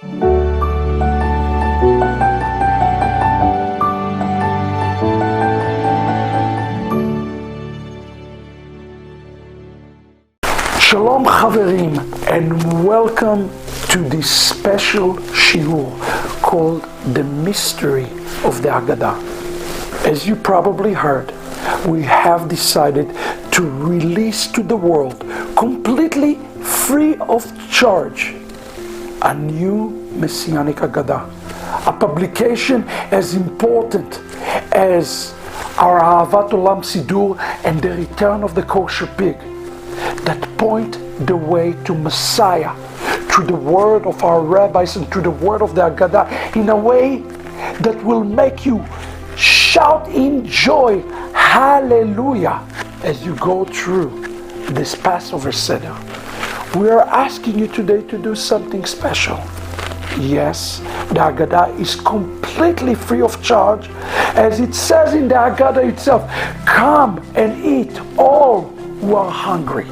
Shalom Chaverim, and welcome to this special shiur called the Mystery of the Hagadá. As you probably heard, we have decided to release to the world, completely free of charge, a new Messianic Hagadá, a publication as important as our Ahavat Olam Sidur and the return of the kosher pig, that point the way to Messiah through the word of our rabbis and through the word of the Hagadá in a way that will make you shout in joy, hallelujah, as you go through this Passover Seder. We are asking you today to do something special. Yes, the Hagadá is completely free of charge, as it says in the Hagadá itself, come and eat all who are hungry.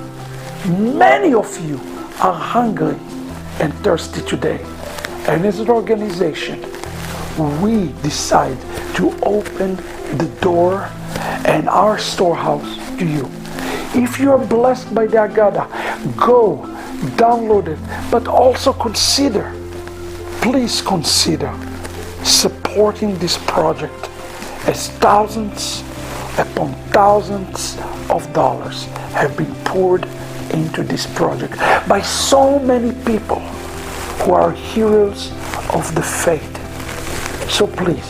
Many of you are hungry and thirsty today, and as an organization we decide to open the door and our storehouse to you. If you are blessed by the Hagadá, go download it, but also please consider supporting this project, as thousands upon thousands of dollars have been poured into this project by so many people who are heroes of the faith. So please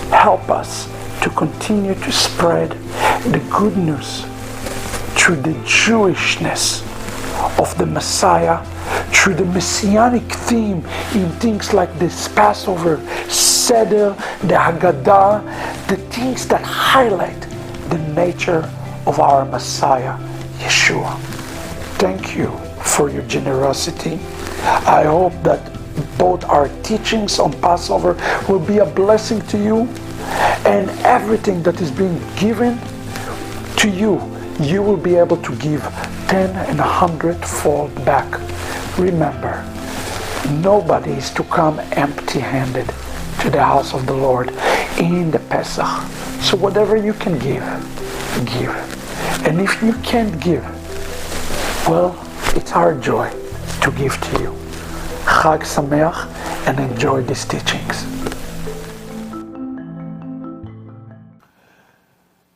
help us to continue to spread the good news through the Jewishness of the Messiah, through the Messianic theme in things like this Passover, Seder, the Hagadá, the things that highlight the nature of our Messiah, Yeshua. Thank you for your generosity. I hope that both our teachings on Passover will be a blessing to you, and everything that is being given to you, you will be able to give 10 and 100-fold back. Remember, nobody is to come empty-handed to the house of the Lord in the Pesach. So whatever you can give. And if you can't give, well, it's our joy to give to you. Chag Sameach, and enjoy these teachings.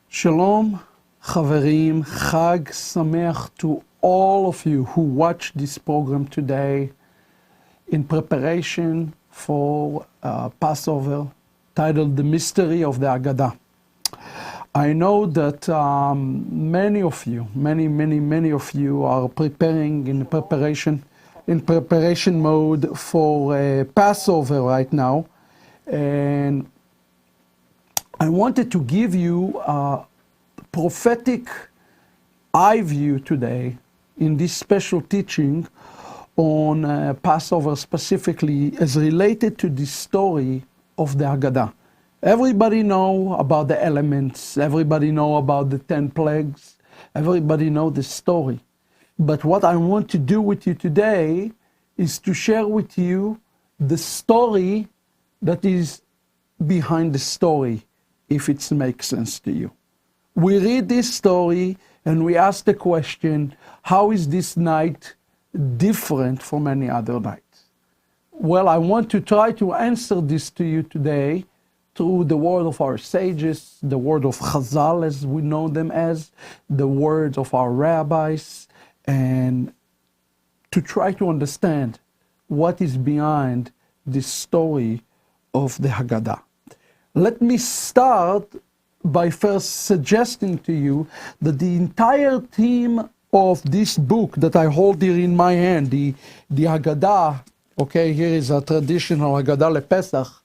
Shalom, Chaverim, Chag Sameach to all of you who watch this program today in preparation for Passover, titled The Mystery of the Hagadá. I know that many of you are preparing in preparation mode for Passover right now, and I wanted to give you a prophetic eye view today in this special teaching on Passover, specifically as related to the story of the Hagadá. Everybody know about the elements, everybody know about the 10 plagues, everybody know the story. But what I want to do with you today is to share with you the story that is behind the story, if it makes sense to you. We read this story and we ask the question, how is this night different from any other night? Well, I want to try to answer this to you today through the word of our sages, the word of Chazal as we know them as, the words of our rabbis, and to try to understand what is behind this story of the Hagadá. Let me start by first suggesting to you that the entire theme of this book that I hold here in my hand, the Hagadá, okay, here is a traditional Hagadá LePesach.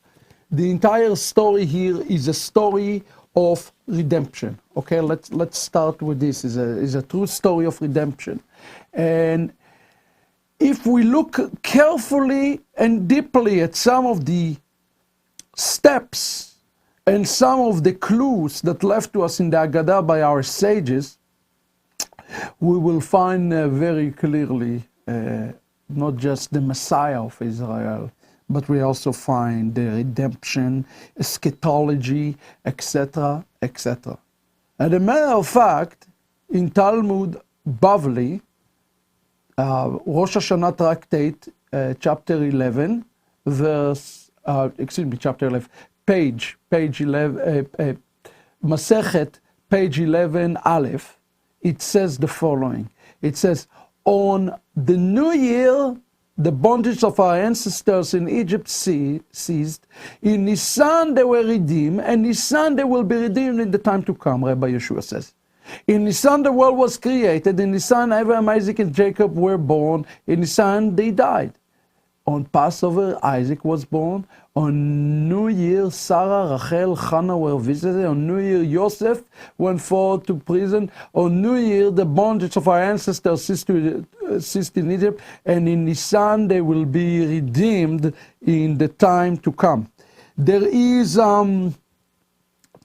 The entire story here is a story of redemption. Okay, let's start with this. Is a true story of redemption. And if we look carefully and deeply at some of the steps and some of the clues that left to us in the Hagadá by our sages, we will find very clearly not just the Messiah of Israel, but we also find the redemption, eschatology, etc., etc. As a matter of fact, in Talmud Bavli, Rosh Hashanah Tractate, chapter 11, chapter 11, page 11, Masechet, page 11, Aleph, it says the following. It says, on the new year, the bondage of our ancestors in Egypt ceased. In Nisan they were redeemed, and Nisan they will be redeemed in the time to come, Rabbi Yeshua says. In Nisan the world was created. In Nisan Abraham, Isaac, and Jacob were born. In Nisan they died. On Passover, Isaac was born. On New Year, Sarah, Rachel, Hannah were visited. On New Year, Joseph went forth to prison. On New Year, the bondage of our ancestors ceased in Egypt. And in Nisan, they will be redeemed in the time to come. There is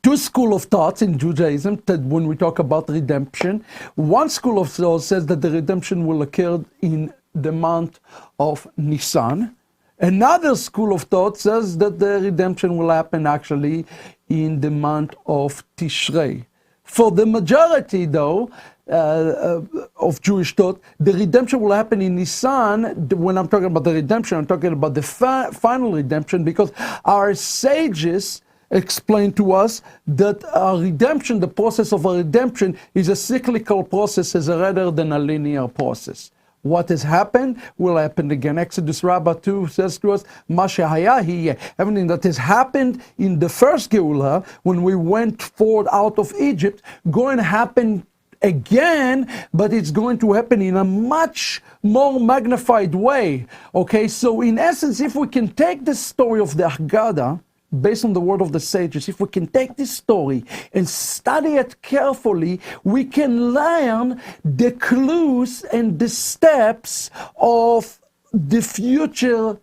two schools of thoughts in Judaism that when we talk about redemption. One school of thought says that the redemption will occur in the month of Nisan. Another school of thought says that the redemption will happen actually in the month of Tishrei. For the majority, though, of Jewish thought, the redemption will happen in Nisan. When I'm talking about the redemption, I'm talking about the final redemption, because our sages explain to us that a redemption, the process of a redemption, is a cyclical process rather than a linear process. What has happened will happen again. Exodus Rabbah 2 says to us, everything that has happened in the first Geulah, when we went forth out of Egypt, going to happen again, but it's going to happen in a much more magnified way. Okay, so in essence, if we can take the story of the Hagadá, based on the word of the sages, if we can take this story and study it carefully, we can learn the clues and the steps of the future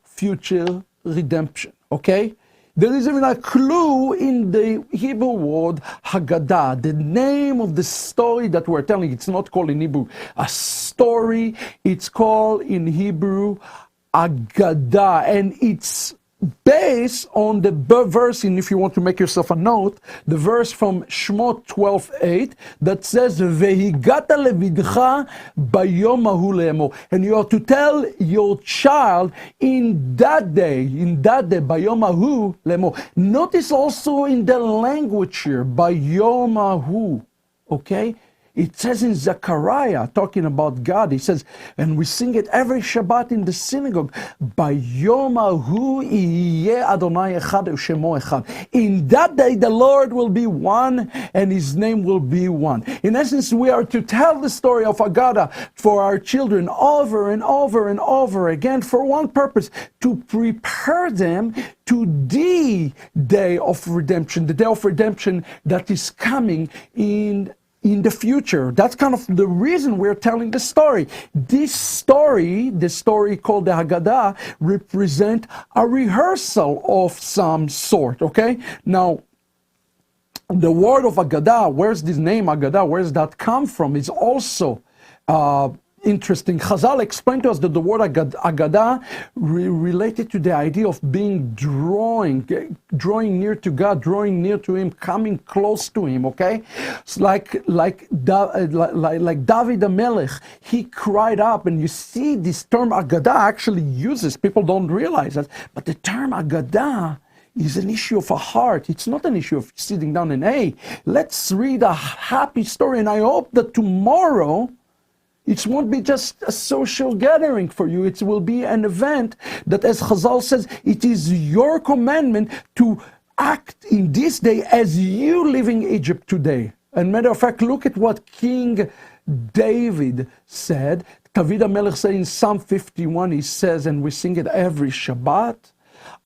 redemption, okay? There is even a clue in the Hebrew word Hagadá, the name of the story that we're telling. It's not called in Hebrew a story, it's called in Hebrew Hagadá, and it's based on the verse, and if you want to make yourself a note, the verse from Shmot 12:8 that says, "Vehigata levidcha bayom hahu le'emor," and you are to tell your child in that day, bayom hahu le'emor. Notice also in the language here, bayom hahu, okay? It says in Zechariah, talking about God, he says, and we sing it every Shabbat in the synagogue, Bayom hahu yeh Adonai echad u'shemo echad. In that day the Lord will be one and his name will be one. In essence, we are to tell the story of Hagadá for our children over and over and over again for one purpose, to prepare them to the day of redemption, the day of redemption that is coming in the future. That's kind of the reason we're telling the story. This story, the story called the Hagadá, represent a rehearsal of some sort, okay? Now, the word of Hagadá, where's this name Hagadá, where does that come from, is also interesting. Chazal explained to us that the word Hagadá related to the idea of being drawing near to God, drawing near to Him, coming close to Him. Okay, it's like David HaMelech, he cried up, and you see this term Hagadá actually uses. People don't realize that, but the term Hagadá is an issue of a heart. It's not an issue of sitting down and, hey, let's read a happy story. And I hope that tomorrow it won't be just a social gathering for you. It will be an event that, as Chazal says, it is your commandment to act in this day as you live in Egypt today. And matter of fact, look at what King David said. David HaMelech said in Psalm 51, he says, and we sing it every Shabbat,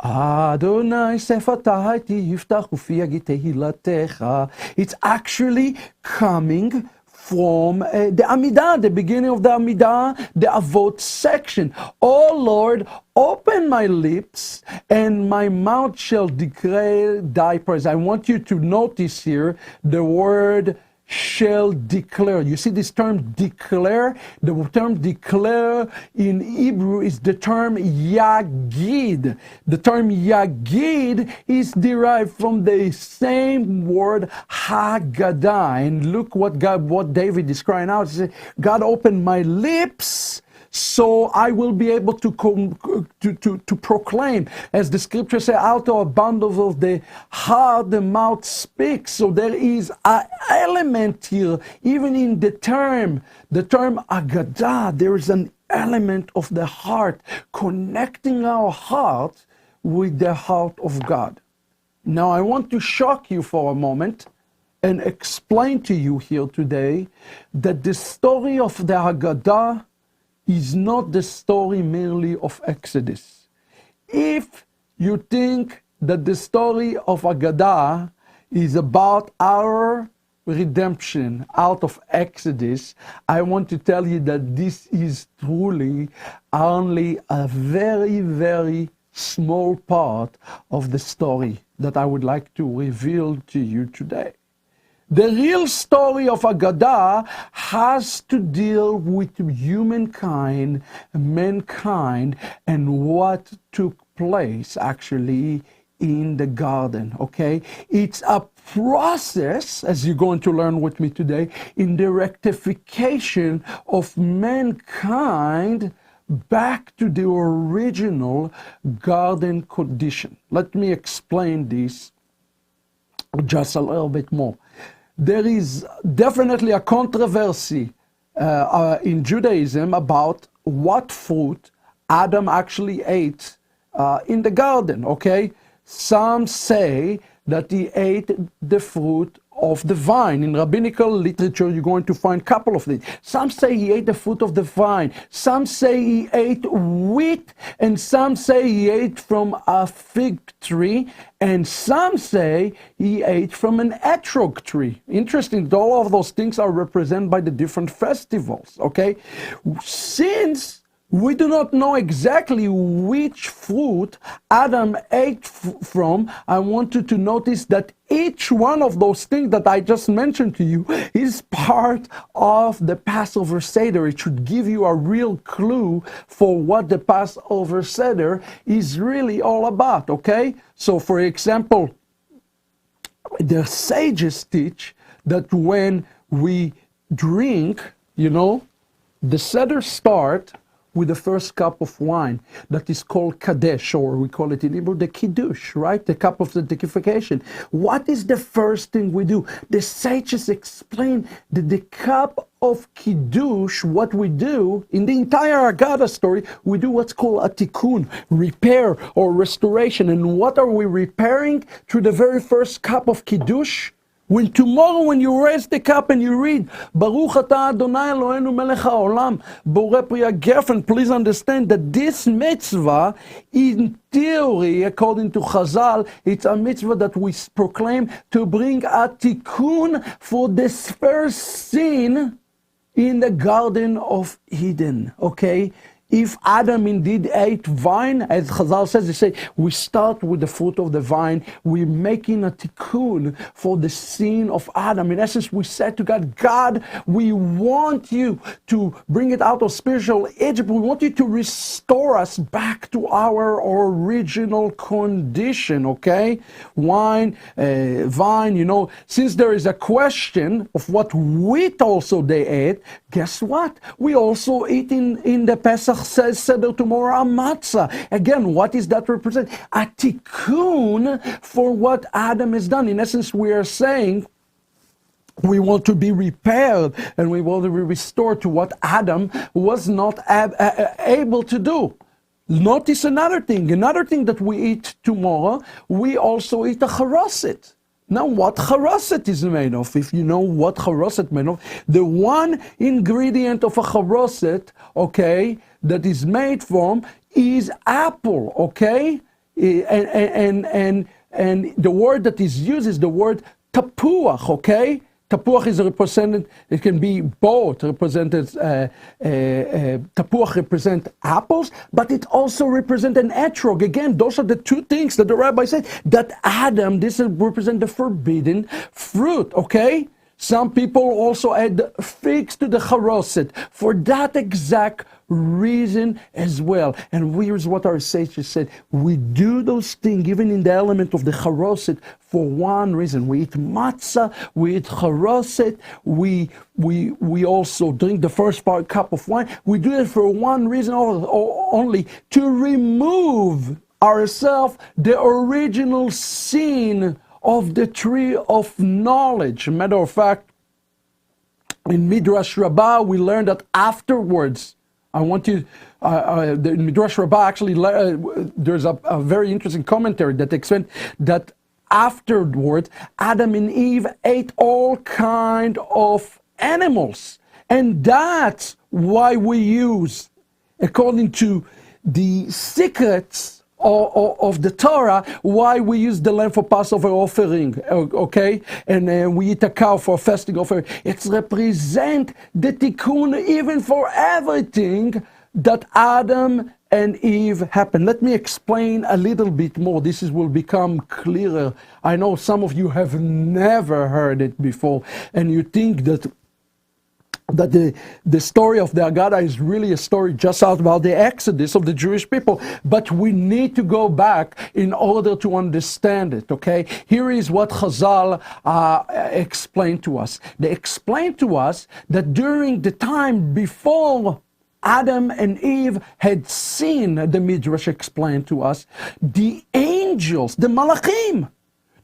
Adonai sefatai tiftach ufi yagi tehilatecha. It's actually coming from the Amidah, the beginning of the Amidah, the Avot section. Oh Lord, open my lips, and my mouth shall declare thy praise. I want you to notice here the word shall declare. You see this term declare? The term declare in Hebrew is the term yagid. The term yagid is derived from the same word Hagadá. And look what David is crying out. He said, God opened my lips, so I will be able to proclaim. As the scripture says, out of abundance of the heart, the mouth speaks. So there is an element here, even in the term Hagadá, there is an element of the heart, connecting our heart with the heart of God. Now I want to shock you for a moment and explain to you here today that the story of the Hagadá is not the story merely of Exodus. If you think that the story of Hagadá is about our redemption out of Exodus, I want to tell you that this is truly only a very, very small part of the story that I would like to reveal to you today. The real story of Hagadá has to deal with humankind, mankind, and what took place actually in the garden, okay? It's a process, as you're going to learn with me today, in the rectification of mankind back to the original garden condition. Let me explain this just a little bit more. There is definitely a controversy in Judaism about what fruit Adam actually ate in the garden, okay? Some say that he ate the fruit of the vine. In rabbinical literature, you're going to find a couple of these. Some say he ate the fruit of the vine. Some say he ate wheat, and some say he ate from a fig tree, and some say he ate from an etrog tree. Interesting, all of those things are represented by the different festivals, okay? Since we do not know exactly which fruit Adam ate from, I want you to notice that each one of those things that I just mentioned to you is part of the Passover Seder. It should give you a real clue for what the Passover Seder is really all about, okay? So, for example, the sages teach that when we drink, the Seder starts with the first cup of wine that is called Kadesh, or we call it in Hebrew the Kiddush, right? The cup of sanctification. What is the first thing we do? The sages explain that the cup of Kiddush, what we do in the entire Hagadá story, we do what's called a tikkun, repair or restoration. And what are we repairing through the very first cup of Kiddush? When tomorrow, when you raise the cup and you read, Baruch atah Adonai Eloheinu melech haolam, borei pri hagefen, please understand that this mitzvah, in theory, according to Chazal, it's a mitzvah that we proclaim to bring a tikkun for this first sin in the Garden of Eden, okay? If Adam indeed ate vine, as Chazal says, they say, we start with the fruit of the vine, we're making a tikkun for the sin of Adam. In essence, we said to God, God, we want you to bring it out of spiritual Egypt. We want you to restore us back to our original condition, okay? Vine, since there is a question of what wheat also they ate, guess what? We also eat in the Pesach says Seder tomorrow a matzah. Again, what does that represent? A tikkun for what Adam has done. In essence, we are saying we want to be repaired and we want to be restored to what Adam was not able to do. Notice another thing that we eat tomorrow, we also eat a charoset. Now, what charoset is made of? If you know what charoset is made of, the one ingredient of a charoset, okay, that is made from is apple, okay? And the word that is used is the word tapuach, okay? Tapuach is represented, it can be both represented, tapuach represent apples, but it also represents an etrog. Again, those are the two things that the rabbi said, that Adam, this represents the forbidden fruit, okay? Some people also add figs to the charoset for that exact reason as well. And here's what our sages said. We do those things even in the element of the charoset for one reason. We eat matzah, we eat charoset, we also drink the first cup of wine. We do it for one reason only, to remove ourselves the original sin of the tree of knowledge. Matter of fact, in Midrash Rabbah, we learned that afterwards, I want you, the Midrash Rabbah actually, there's a very interesting commentary that explains that afterwards, Adam and Eve ate all kind of animals. And that's why we use, according to the secrets of the Torah, why we use the lamb for Passover offering, okay? And we eat a cow for fasting offering. It's represent the tikkun even for everything that Adam and Eve happened. Let me explain a little bit more. Will become clearer. I know some of you have never heard it before, and you think that the story of the Hagadá is really a story just about the exodus of the Jewish people. But we need to go back in order to understand it, okay? Here is what Chazal explained to us. They explained to us that during the time before Adam and Eve had sinned, the Midrash explained to us, the angels, the Malachim,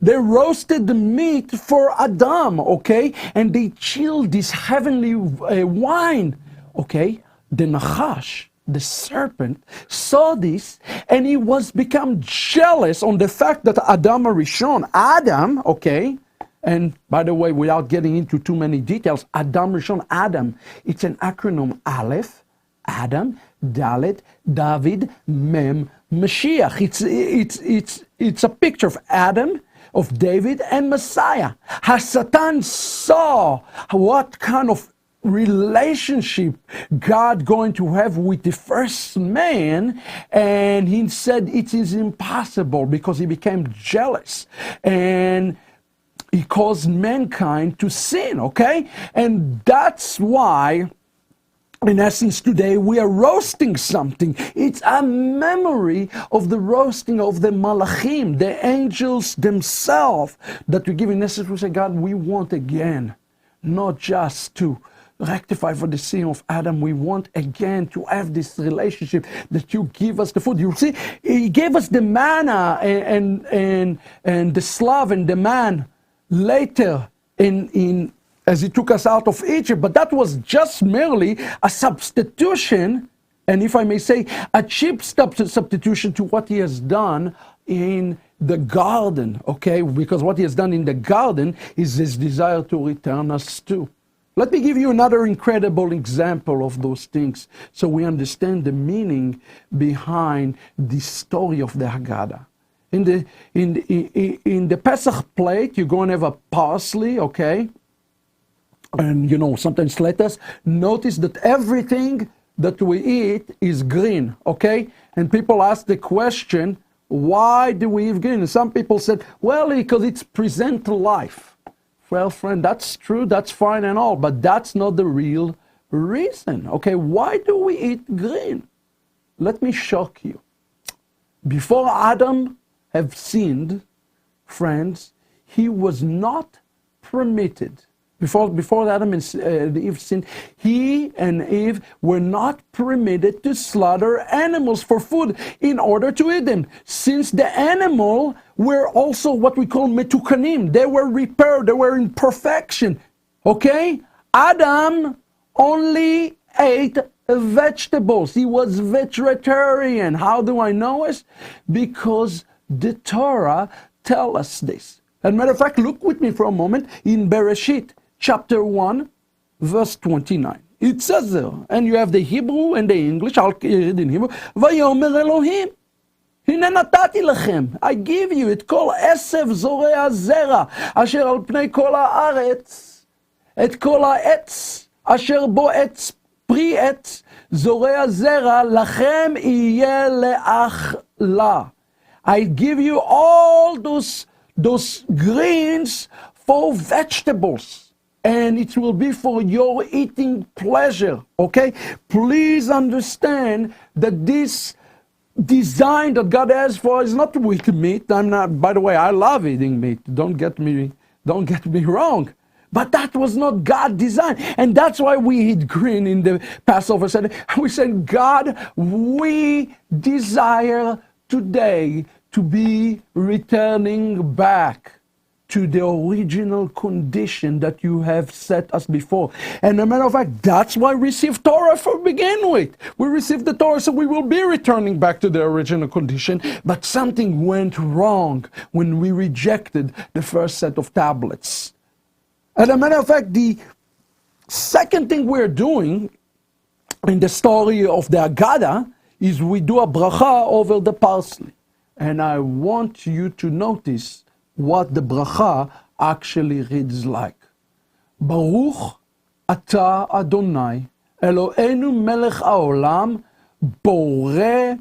they roasted the meat for Adam, okay? And they chilled this heavenly wine, okay? The Nachash, the serpent, saw this, and he was become jealous on the fact that Adam Rishon, Adam, okay? And by the way, without getting into too many details, Adam Rishon, Adam, it's an acronym Aleph, Adam, Dalet, David, Mem, Mashiach. It's a picture of Adam, of David and Messiah. Satan saw what kind of relationship God going to have with the first man, and he said it is impossible because he became jealous and he caused mankind to sin, okay? And that's why, in essence, today we are roasting something. It's a memory of the roasting of the Malachim, the angels themselves, that we give. In essence, we say, God, we want again, not just to rectify for the sin of Adam. We want again to have this relationship that you give us the food. You see, he gave us the manna and the slav and the man later in as he took us out of Egypt, but that was just merely a substitution, and if I may say, a cheap substitution to what he has done in the garden, okay? Because what he has done in the garden is his desire to return us to. Let me give you another incredible example of those things so we understand the meaning behind the story of the Hagadá. In the Pesach plate, you're going to have a parsley, okay? And sometimes lettuce. Notice that everything that we eat is green, okay? And people ask the question, why do we eat green? And some people said, well, because it's present life. Well, friend, that's true, that's fine and all, but that's not the real reason, okay? Why do we eat green? Let me shock you. Before Adam have sinned, friends, he was not permitted. Before Adam and Eve sinned, he and Eve were not permitted to slaughter animals for food in order to eat them, since the animal were also what we call metukanim. They were repaired, they were in perfection. Okay? Adam only ate vegetables. He was vegetarian. How do I know it? Because the Torah tells us this. As a matter of fact, look with me for a moment in Bereshit, chapter 1, verse 29. It says there, and you have the Hebrew and the English, I'll read in Hebrew, Vayomer Elohim, הנה נתתי לכם, I give you את כל עשב זורע זרע, אשר על פני כל הארץ, את כל העץ, אשר בו עץ פרי עץ, זורע זרע, לכם יהיה לאכלה. I give you all those greens for vegetables. and it will be for your eating pleasure, okay? Please understand that this design that God has for is not with meat. I'm not, by the way, I love eating meat. Don't get me wrong. But that was not God's design. And that's why we eat green in the Passover Sunday. We said, God, we desire today to be returning back to the original condition that you have set us before. And as a matter of fact, that's why we received Torah to begin with. We received the Torah, so we will be returning back to the original condition. But something went wrong when we rejected the first set of tablets. As a matter of fact, the second thing we're doing in the story of the Hagadá is we do a bracha over the parsley. And I want you to notice what the bracha actually reads like. Baruch Ata Adonai Eloheinu melech haolam boreh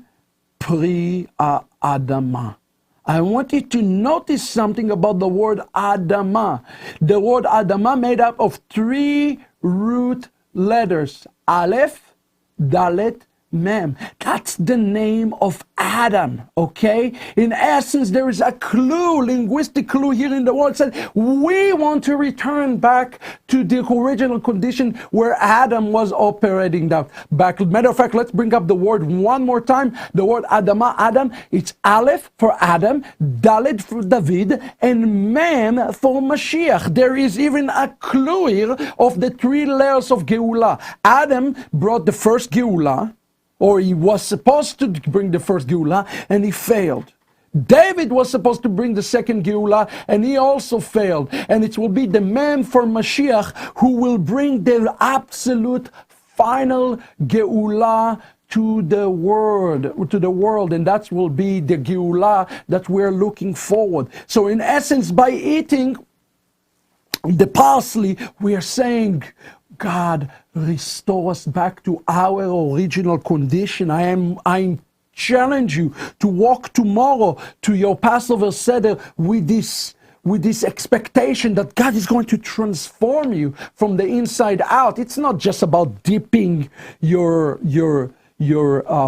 pri ha'adama. I want you to notice something about the word Adama. The word Adama made up of 3 root letters. Aleph, Dalet, Mem. That's the name of Adam, okay? In essence, there is a clue, linguistic clue here in the word. Said we want to return back to the original condition where Adam was operating back. Matter of fact, let's bring up the word one more time. The word Adama, Adam, it's Aleph for Adam, Dalet for David, and Mem for Mashiach. There is even a clue here of the 3 layers of Geulah. Adam brought the first Geulah, or he was supposed to bring the first Geulah, and he failed. David was supposed to bring the second Geulah, and he also failed. And it will be the man for Mashiach who will bring the absolute final Geulah to the world, and that will be the Geulah that we're looking forward. So in essence, by eating the parsley, we are saying, God, restore us back to our original condition. I challenge you to walk tomorrow to your Passover Seder with this expectation that God is going to transform you from the inside out. It's not just about dipping your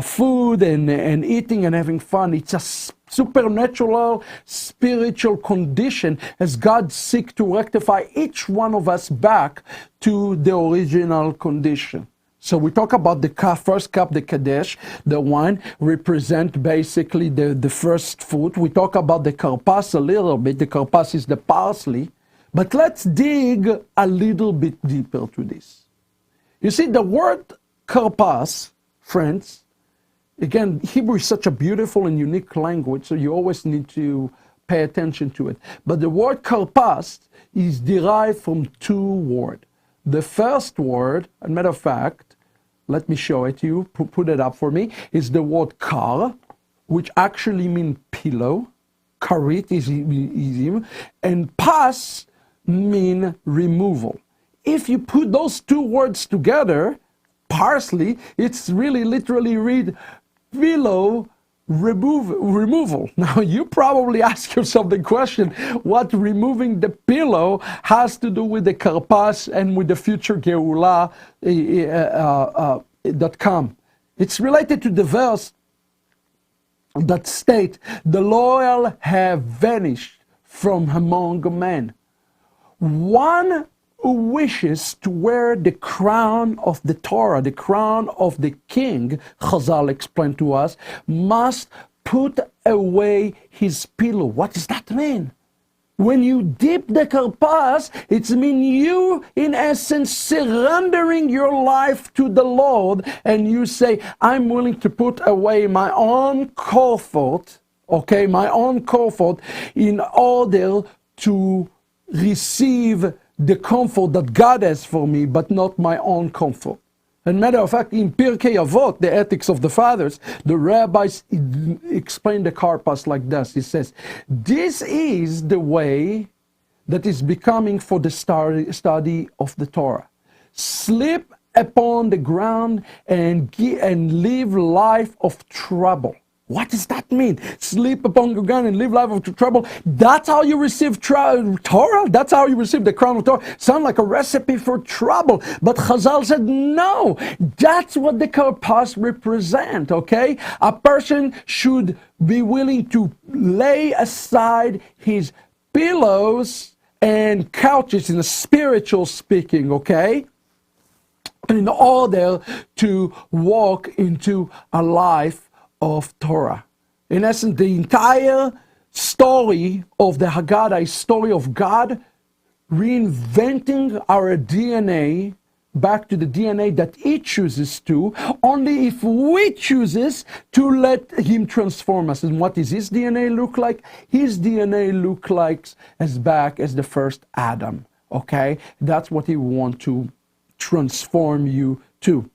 food and eating and having fun. It's a supernatural, spiritual condition as God seeks to rectify each one of us back to the original condition. So we talk about the first cup, the Kadesh, the wine, represent basically the first fruit. We talk about the karpas a little bit. The karpas is the parsley. But let's dig a little bit deeper to this. You see, the word karpas, friends, again, Hebrew is such a beautiful and unique language, so you always need to pay attention to it. But the word karpas is derived from 2 words. The first word, as a matter of fact, let me show it to you, put it up for me, is the word kar, which actually means pillow. Karit is easy, and pas mean removal. If you put those 2 words together, parsley, it's really literally read pillow removal. Now you probably ask yourself the question, what removing the pillow has to do with the karpas and with the future Geulah that come. It's related to the verse that state, the loyal have vanished from among men. One who wishes to wear the crown of the Torah, the crown of the king, Chazal explained to us, must put away his pillow. What does that mean? When you dip the karpas, it means you, in essence, surrendering your life to the Lord, and you say, I'm willing to put away my own comfort, okay, my own comfort, in order to receive the comfort that God has for me, but not my own comfort. And matter of fact, in Pirkei Avot, the ethics of the fathers, the rabbis explain the karpas like this. He says, this is the way that is becoming for the study of the Torah. Sleep upon the ground and live life of trouble. What does that mean? Sleep upon your gun and live life of trouble. That's how you receive Torah? That's how you receive the crown of Torah? Sound like a recipe for trouble. But Chazal said, no, that's what the karpas represent, okay? A person should be willing to lay aside his pillows and couches, in a spiritual speaking, okay? In order to walk into a life of Torah. In essence, the entire story of the Hagadá is story of God reinventing our DNA back to the DNA that He chooses to, only if we chooses to let Him transform us. And what does His DNA look like? His DNA look like as back as the first Adam. Okay? That's what He wants to transform you to.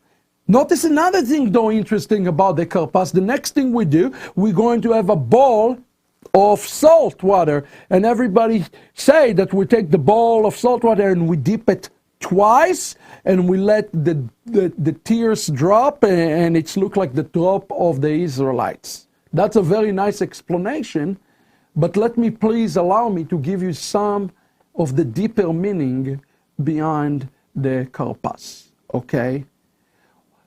Notice another thing though interesting about the karpas. The next thing we do, we're going to have a bowl of salt water, and everybody say that we take the bowl of salt water and we dip it twice, and we let the tears drop, and it's look like the drop of the Israelites. That's a very nice explanation, but let me please allow me to give you some of the deeper meaning behind the karpas. Okay?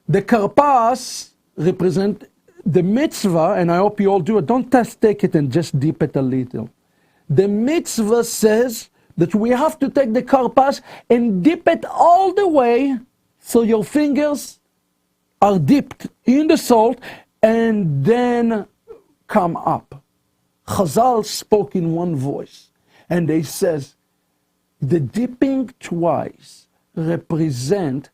The karpas represent the mitzvah, and I hope you all do it. Don't just take it and just dip it a little. The mitzvah says that we have to take the karpas and dip it all the way so your fingers are dipped in the salt and then come up. Chazal spoke in one voice, and they says the dipping twice represent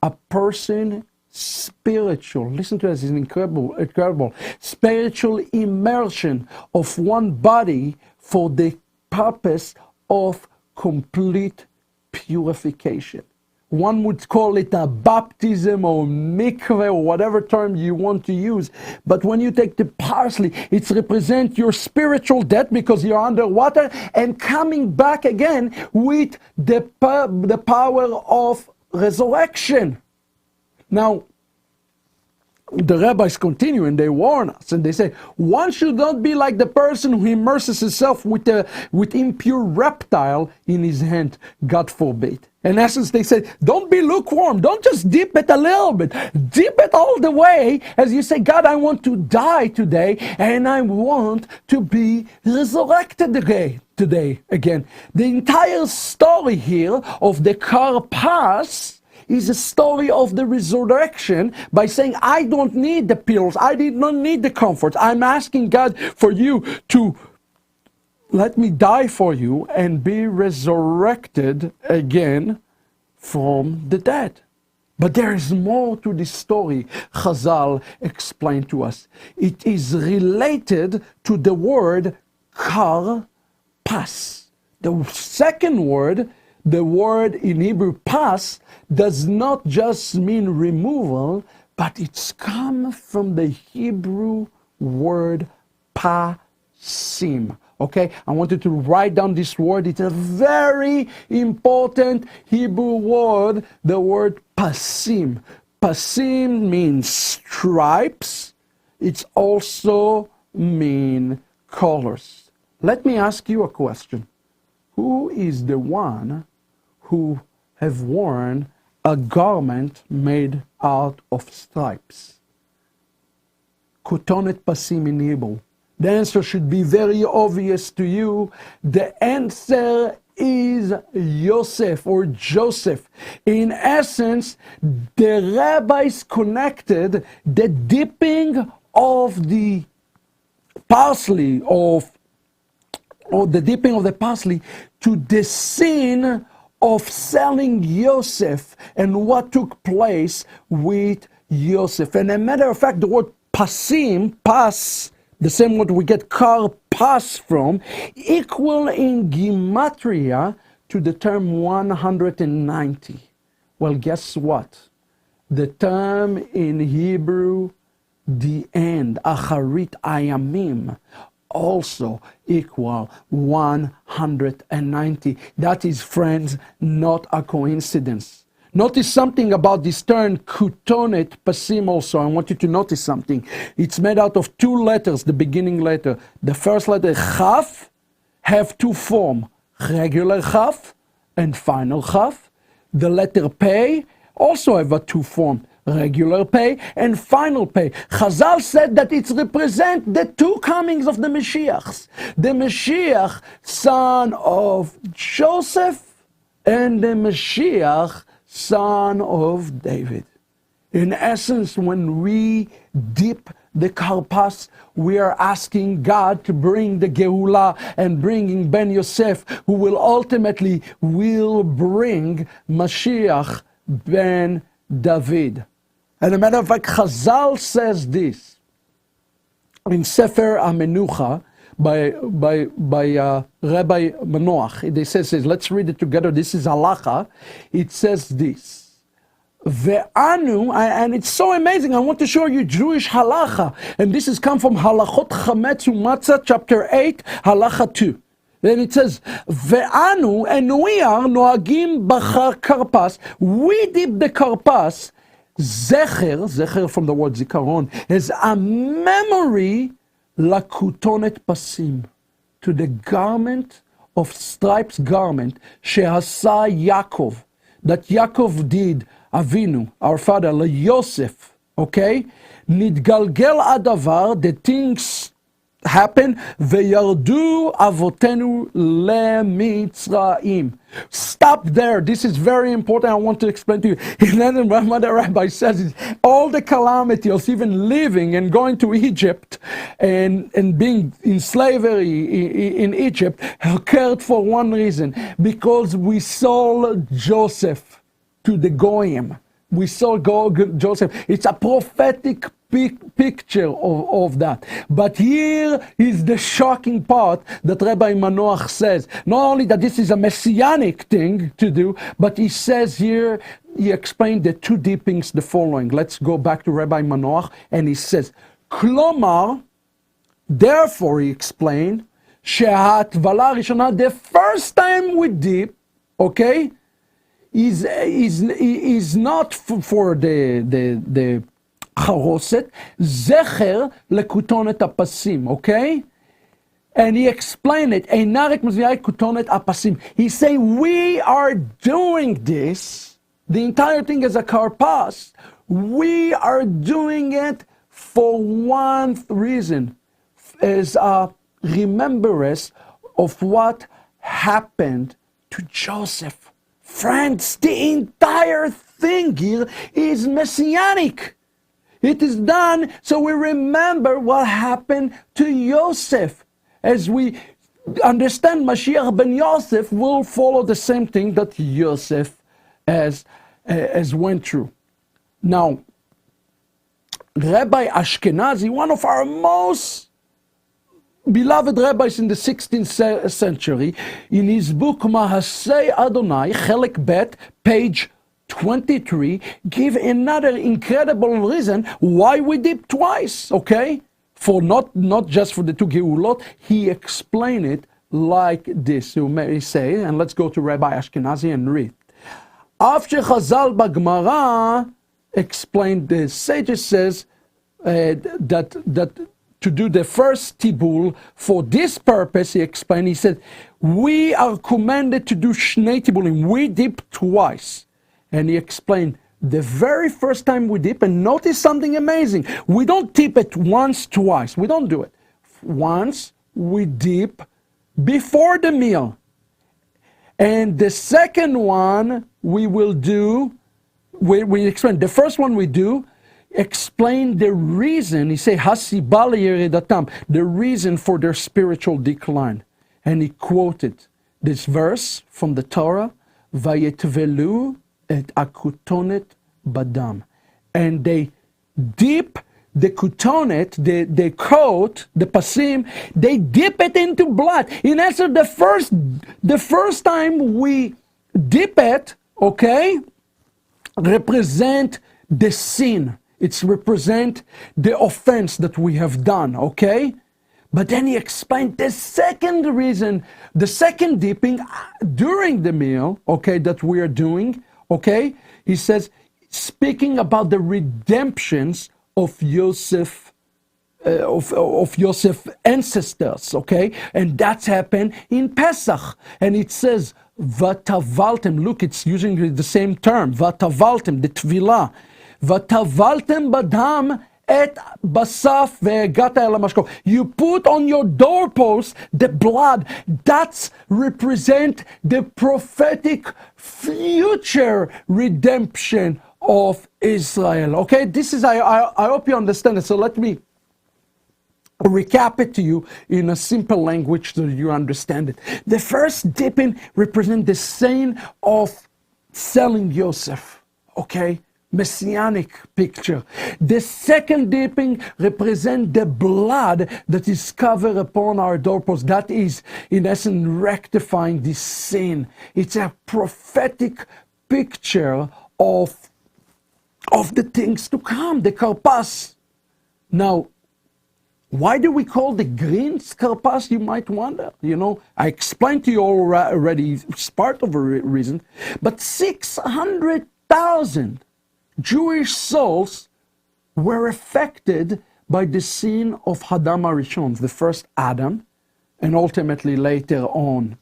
a person spiritual. Listen to this, it's incredible. Spiritual immersion of one body for the purpose of complete purification. One would call it a baptism or mikveh or whatever term you want to use. But when you take the parsley, it represents your spiritual death because you're underwater and coming back again with the power of resurrection. Now, the rabbis continue and they warn us and they say, one should not be like the person who immerses himself with impure reptile in his hand, God forbid. In essence, they say, don't be lukewarm, don't just dip it a little bit, dip it all the way as you say, God, I want to die today and I want to be resurrected today again. The entire story here of the karpas is a story of the resurrection by saying, I don't need the pills, I did not need the comfort. I'm asking God for you to let me die for you and be resurrected again from the dead. But there is more to this story, Chazal explained to us. It is related to the word karpas. The second word, the word in Hebrew pas, does not just mean removal, but it's come from the Hebrew word pasim. Okay, I want you to write down this word. It's a very important Hebrew word, the word pasim. Pasim means stripes. It's also mean colors. Let me ask you a question. Who is the one who have worn a garment made out of stripes? Kotonet pasim in Hebrew. The answer should be very obvious to you. The answer is Yosef or Joseph. In essence, the rabbis connected the dipping of the parsley or the dipping of the parsley to the sin of selling Yosef and what took place with Yosef. And a matter of fact, the word pasim, pas, the same word we get karpas from, equal in gematria to the term 190. Well, guess what? The term in Hebrew, the end, acharit ayamim, also equal 190. That is, friends, not a coincidence. Notice something about this term, kutonet pasim also. I want you to notice something. It's made out of two letters, the beginning letter. The first letter, chaf, have two forms, regular chaf and final chaf. The letter pei also have a two form, regular pei and final pei. Chazal said that it represents the two comings of the Mashiachs. The Mashiach, son of Joseph, and the Mashiach, son of David. In essence, when we dip the karpas, we are asking God to bring the Geulah and bringing Ben Yosef, who will ultimately bring Mashiach ben David. And a matter of fact, Chazal says this in Sefer HaMenucha by Rabbi Manoach. It says, let's read it together. This is halacha. It says this. Ve'anu, and it's so amazing. I want to show you Jewish halacha. And this has come from Halachot Chametz Umatzah, chapter 8, halacha 2. Then it says, Ve'anu, and we are noagim bachar karpas. We dip the karpas, zecher from the word zikaron, is a memory lakutonet pasim, to the garment of stripes garment, shehasa Yaakov, that Yaakov did, Avinu, our father, Yosef, okay? Nidgalgel adavar, the things happen, veyardu avotenu lemitzraim. Stop there. This is very important. I want to explain to you. And then the rabbi says all the calamities, even living and going to Egypt and being in slavery in Egypt, occurred for one reason, because we sold Joseph to the Goyim. We saw Joseph. It's a prophetic picture of that. But here is the shocking part that Rabbi Manoach says. Not only that this is a messianic thing to do, but he says here, he explained the two dippings the following. Let's go back to Rabbi Manoach, and he says, Klomar, therefore he explained, Shehatvala Rishona, the first time we dip, okay, is not for the charoset, zecher lekutonet apasim, okay? And he explained it, einarek mezviai kutonet apasim. He say, we are doing this, the entire thing is a karpas, we are doing it for one reason, as a remembrance of what happened to Joseph. Friends, the entire thing here is messianic. It is done so we remember what happened to Yosef. As we understand, Mashiach ben Yosef will follow the same thing that Yosef as went through. Now, Rabbi Ashkenazi, one of our most beloved rabbis in the 16th century, in his book Mahasei Adonai, Chelek Bet, page 23, give another incredible reason why we dip twice, okay? For not just for the two Geulot, he explained it like this. You may say, and let's go to Rabbi Ashkenazi and read. After Chazal Bagmara explained, the sages says that to do the first tibul for this purpose, he explained, he said, we are commanded to do shnei tibulim, we dip twice. And he explained, the very first time we dip, and notice something amazing, we don't dip it once, twice, we don't do it. Once we dip before the meal. And the second one we will do, we explain, the first one we do, explain the reason, he say, Hasibal Yeredatam, the reason for their spiritual decline. And he quoted this verse from the Torah, Vayetvelu et akutonet badam. And they dip the kutonet, the coat, the pasim, they dip it into blood. In essence, the first time we dip it, okay, represent the sin. It's represent the offense that we have done, okay? But then he explained the second reason, the second dipping during the meal, okay, that we are doing, okay? He says, speaking about the redemptions of Yosef, of Yosef's ancestors, okay? And that's happened in Pesach. And it says, Vatavaltem, look, it's using the same term, Vatavaltem, the Tvilah. Vatavaltem badam et basaf ve'egata el hamashko. You put on your doorpost the blood. That's represent the prophetic future redemption of Israel. Okay, this is, I hope you understand it. So let me recap it to you in a simple language so that you understand it. The first dipping represents the scene of selling Joseph, okay? Messianic picture. The second dipping represents the blood that is covered upon our doorpost. That is, in essence, rectifying this sin. It's a prophetic picture of the things to come, the karpas. Now, why do we call the green karpas, you might wonder? You know, I explained to you already, it's part of a reason, but 600,000 Jewish souls were affected by the sin of Adam Arishon, the first Adam, and ultimately later on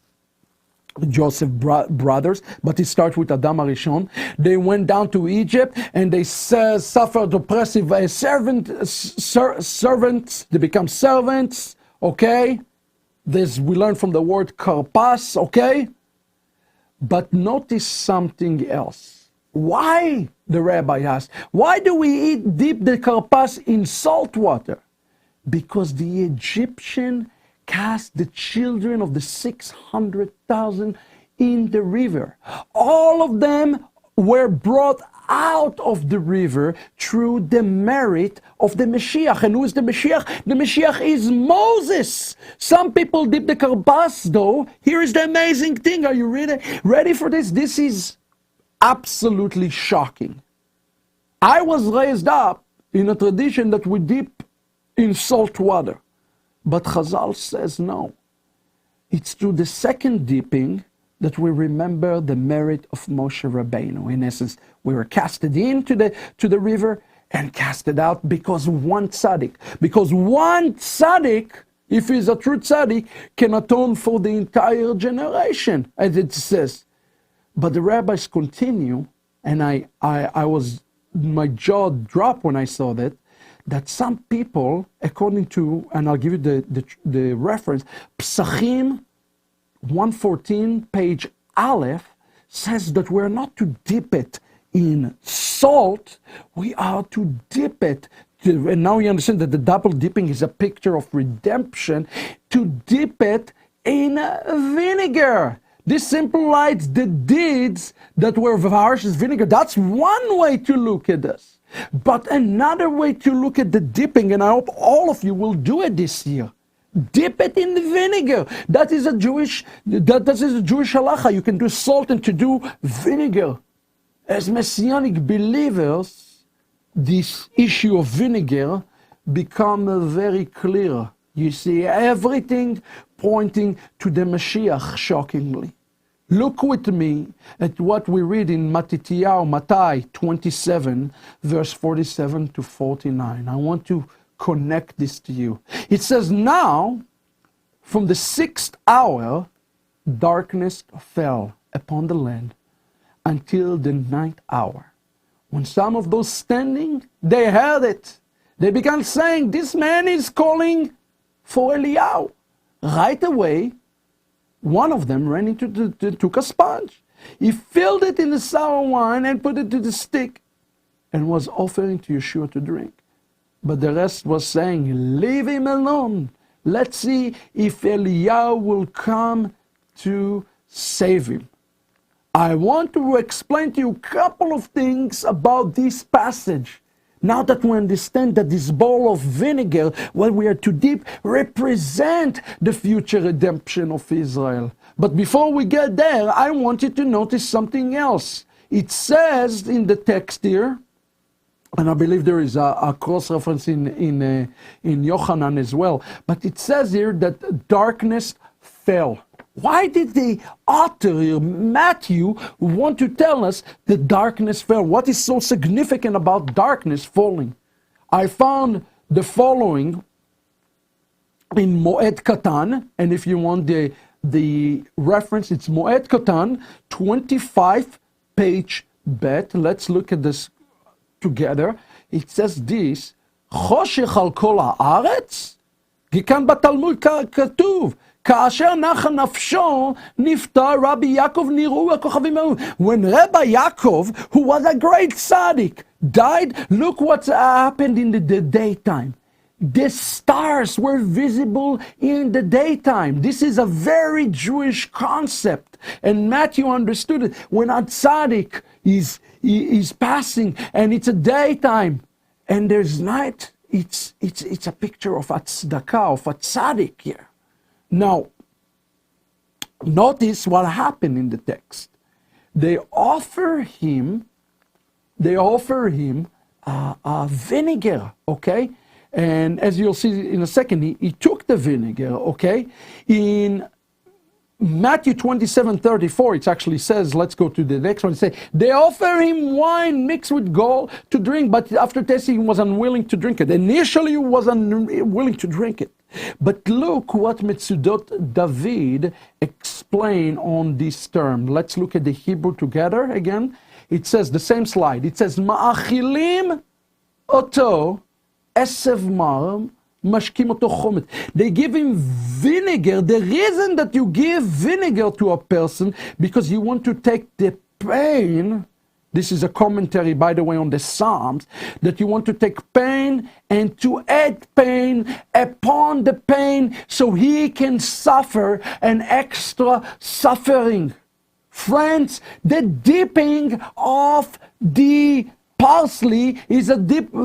Joseph brothers, but it starts with Adam Arishon. They went down to Egypt and they suffered oppressive servants. They become servants, okay? This we learn from the word karpas, okay? But notice something else. Why, the rabbi asked, why do we dip the karpas in salt water? Because the Egyptian cast the children of the 600,000 in the river. All of them were brought out of the river through the merit of the Mashiach. And who is the Mashiach? The Mashiach is Moses. Some people dip the karpas though. Here is the amazing thing. Are you ready for this? This is absolutely shocking. I was raised up in a tradition that we dip in salt water. But Chazal says no. It's through the second dipping that we remember the merit of Moshe Rabbeinu. In essence, we were casted into the river and casted out because one tzaddik. Because one tzaddik, if he's a true tzaddik, can atone for the entire generation, as it says. But the rabbis continue, and my jaw dropped when I saw that some people, according to, and I'll give you the reference, Psachim 114, page Aleph, says that we're not to dip it in salt, we are to dip it, and now you understand that the double dipping is a picture of redemption, to dip it in vinegar. This symbolizes the deeds that were washed as vinegar. That's one way to look at this. But another way to look at the dipping, and I hope all of you will do it this year, dip it in the vinegar. That is a Jewish halacha. You can do salt and to do vinegar. As Messianic believers, this issue of vinegar becomes very clear. You see everything pointing to the Mashiach, shockingly. Look with me at what we read in Mattai 27, verse 47 to 49. I want to connect this to you. It says, now, from the 6th hour, darkness fell upon the land until the 9th hour. When some of those standing, they heard it. They began saying, this man is calling for Eliyahu. Right away, one of them ran into took a sponge. He filled it in the sour wine and put it to the stick and was offering to Yeshua to drink. But the rest was saying, leave him alone. Let's see if Eliyahu will come to save him. I want to explain to you a couple of things about this passage. Now that we understand that this bowl of vinegar, what we are to dip, represent the future redemption of Israel. But before we get there, I want you to notice something else. It says in the text here, and I believe there is a cross-reference in Yochanan as well, but it says here that darkness fell. Why did the author here, Matthew, want to tell us that darkness fell? What is so significant about darkness falling? I found the following in Moed Katan, and if you want the reference, it's Moed Katan, 25, page bet. Let's look at this together. It says this, חושך על כל הארץ? כי כאן בתלמוד כתוב, כאשר נחה נפשו, נפטר רבי יעקב נראו הכוכבים האלה. When Rabbi Yaakov, who was a great tzaddik, died, look what happened in the daytime. The stars were visible in the daytime. This is a very Jewish concept. And Matthew understood it. When a tzaddik is passing and it's a daytime and there's night, it's a picture of a tzedakah, of a tzaddik here. Now, notice what happened in the text. They offer him vinegar, okay? And as you'll see in a second, he took the vinegar, okay? In Matthew 27:34, it actually says, let's go to the next one, it says, they offer him wine mixed with gall to drink, but after tasting, he was unwilling to drink it. Initially, he was unwilling to drink it. But look what Metzudot David explained on this term. Let's look at the Hebrew together again. It says, the same slide, it says, Ma'achilim oto esev mar, mashkim oto chomet. They give him vinegar. The reason that you give vinegar to a person, because you want to take the pain. This is a commentary, by the way, on the Psalms, that you want to take pain and to add pain upon the pain so he can suffer an extra suffering. Friends, the dipping of the parsley is a dipping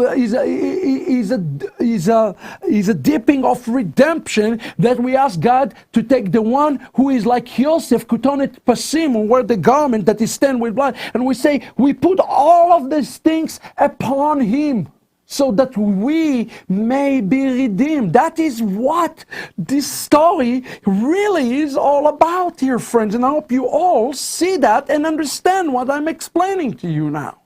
of redemption, that we ask God to take the one who is like Yosef, kutonet pasim, who wear the garment that is stained with blood, and we say we put all of these things upon him so that we may be redeemed. That is what this story really is all about here, friends, and I hope you all see that and understand what I'm explaining to you now.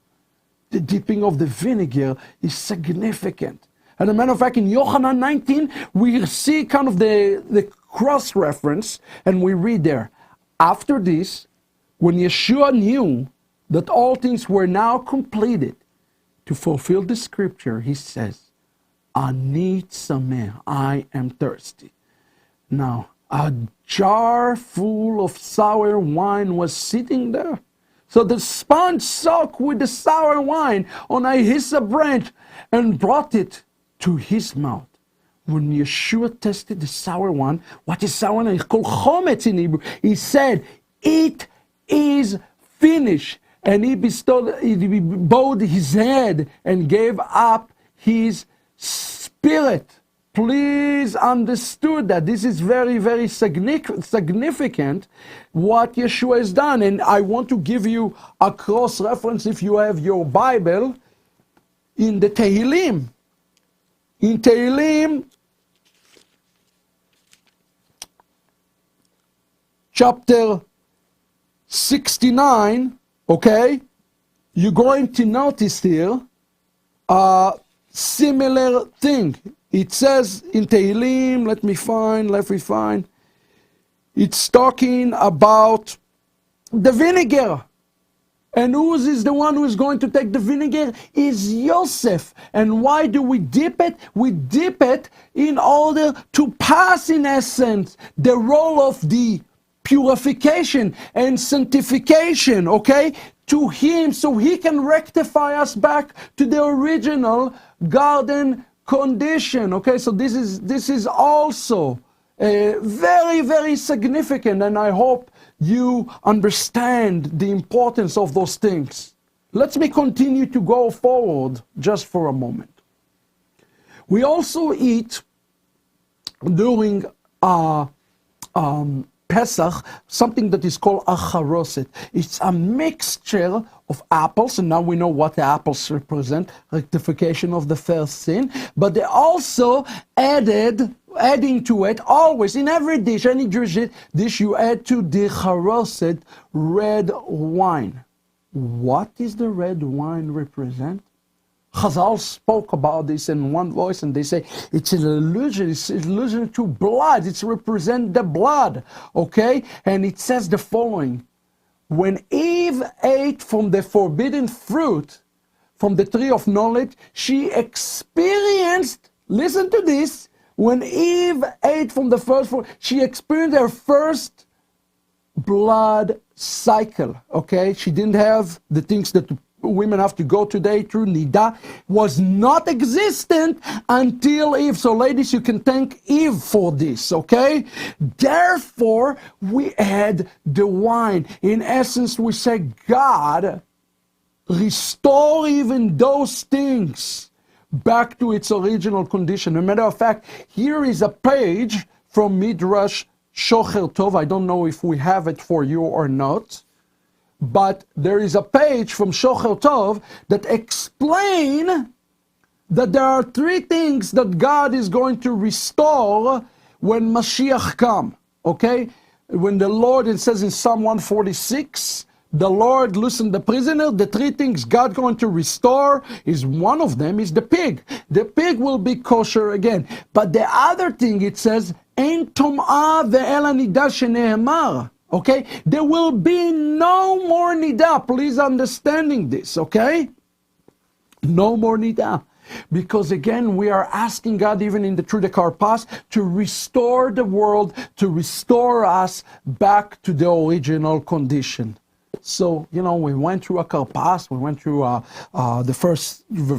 The dipping of the vinegar is significant. And as a matter of fact, in Yochanan 19, we see kind of the cross-reference, and we read there, after this, when Yeshua knew that all things were now completed, to fulfill the scripture, he says, Ani tzameh, I am thirsty. Now, a jar full of sour wine was sitting there. So the sponge soaked with the sour wine on a hyssop branch and brought it to his mouth. When Yeshua tasted the sour wine, what is sour wine? It's called chometz in Hebrew. He said, it is finished. And he bowed his head and gave up his spirit. Please understood that this is very, very significant what Yeshua has done. And I want to give you a cross-reference, if you have your Bible, in the Tehillim. In Tehillim, chapter 69, okay, you're going to notice here a similar thing. It says in Tehillim, let me find. It's talking about the vinegar. And who is the one who is going to take the vinegar? Is Yosef. And why do we dip it? We dip it in order to pass, in essence, the role of the purification and sanctification, okay, to him, so he can rectify us back to the original garden condition. Okay, so this is also very, very significant, and I hope you understand the importance of those things. Let me continue to go forward just for a moment. We also eat during Pesach something that is called acharoset. It's a mixture of apples, and now we know what the apples represent, rectification of the first sin, but they also added adding to it, always, in every dish, any Jewish dish, you add to the charoset red wine. What does the red wine represent? Chazal spoke about this in one voice, and they say it's an allusion. It's an allusion to blood. It's represent the blood, okay? And it says the following: when Eve ate from the forbidden fruit, from the tree of knowledge, she experienced. Listen to this. When Eve ate from the first fruit, she experienced her first blood cycle, okay? She didn't have the things that women have to go today through. Nida was not existent until Eve. So ladies, you can thank Eve for this, okay? Therefore, we add the wine. In essence, we say, God, restore even those things back to its original condition. As a matter of fact, here is a page from Midrash Shocher Tov. I don't know if we have it for you or not, but there is a page from Shocher Tov that explain that there are three things that God is going to restore when Mashiach come. Okay? When the Lord, it says in Psalm 146, the Lord loosened the prisoner. The three things God going to restore is, one of them is the pig. The pig will be kosher again. But the other thing, it says, Ein tom'ah ve'ela nida shene'emar. Okay? There will be no more nida. Please understanding this, okay? No more nida. Because again, we are asking God, even through the Karpas, to restore the world, to restore us back to the original condition. So, you know, we went through a Karpas, we went through the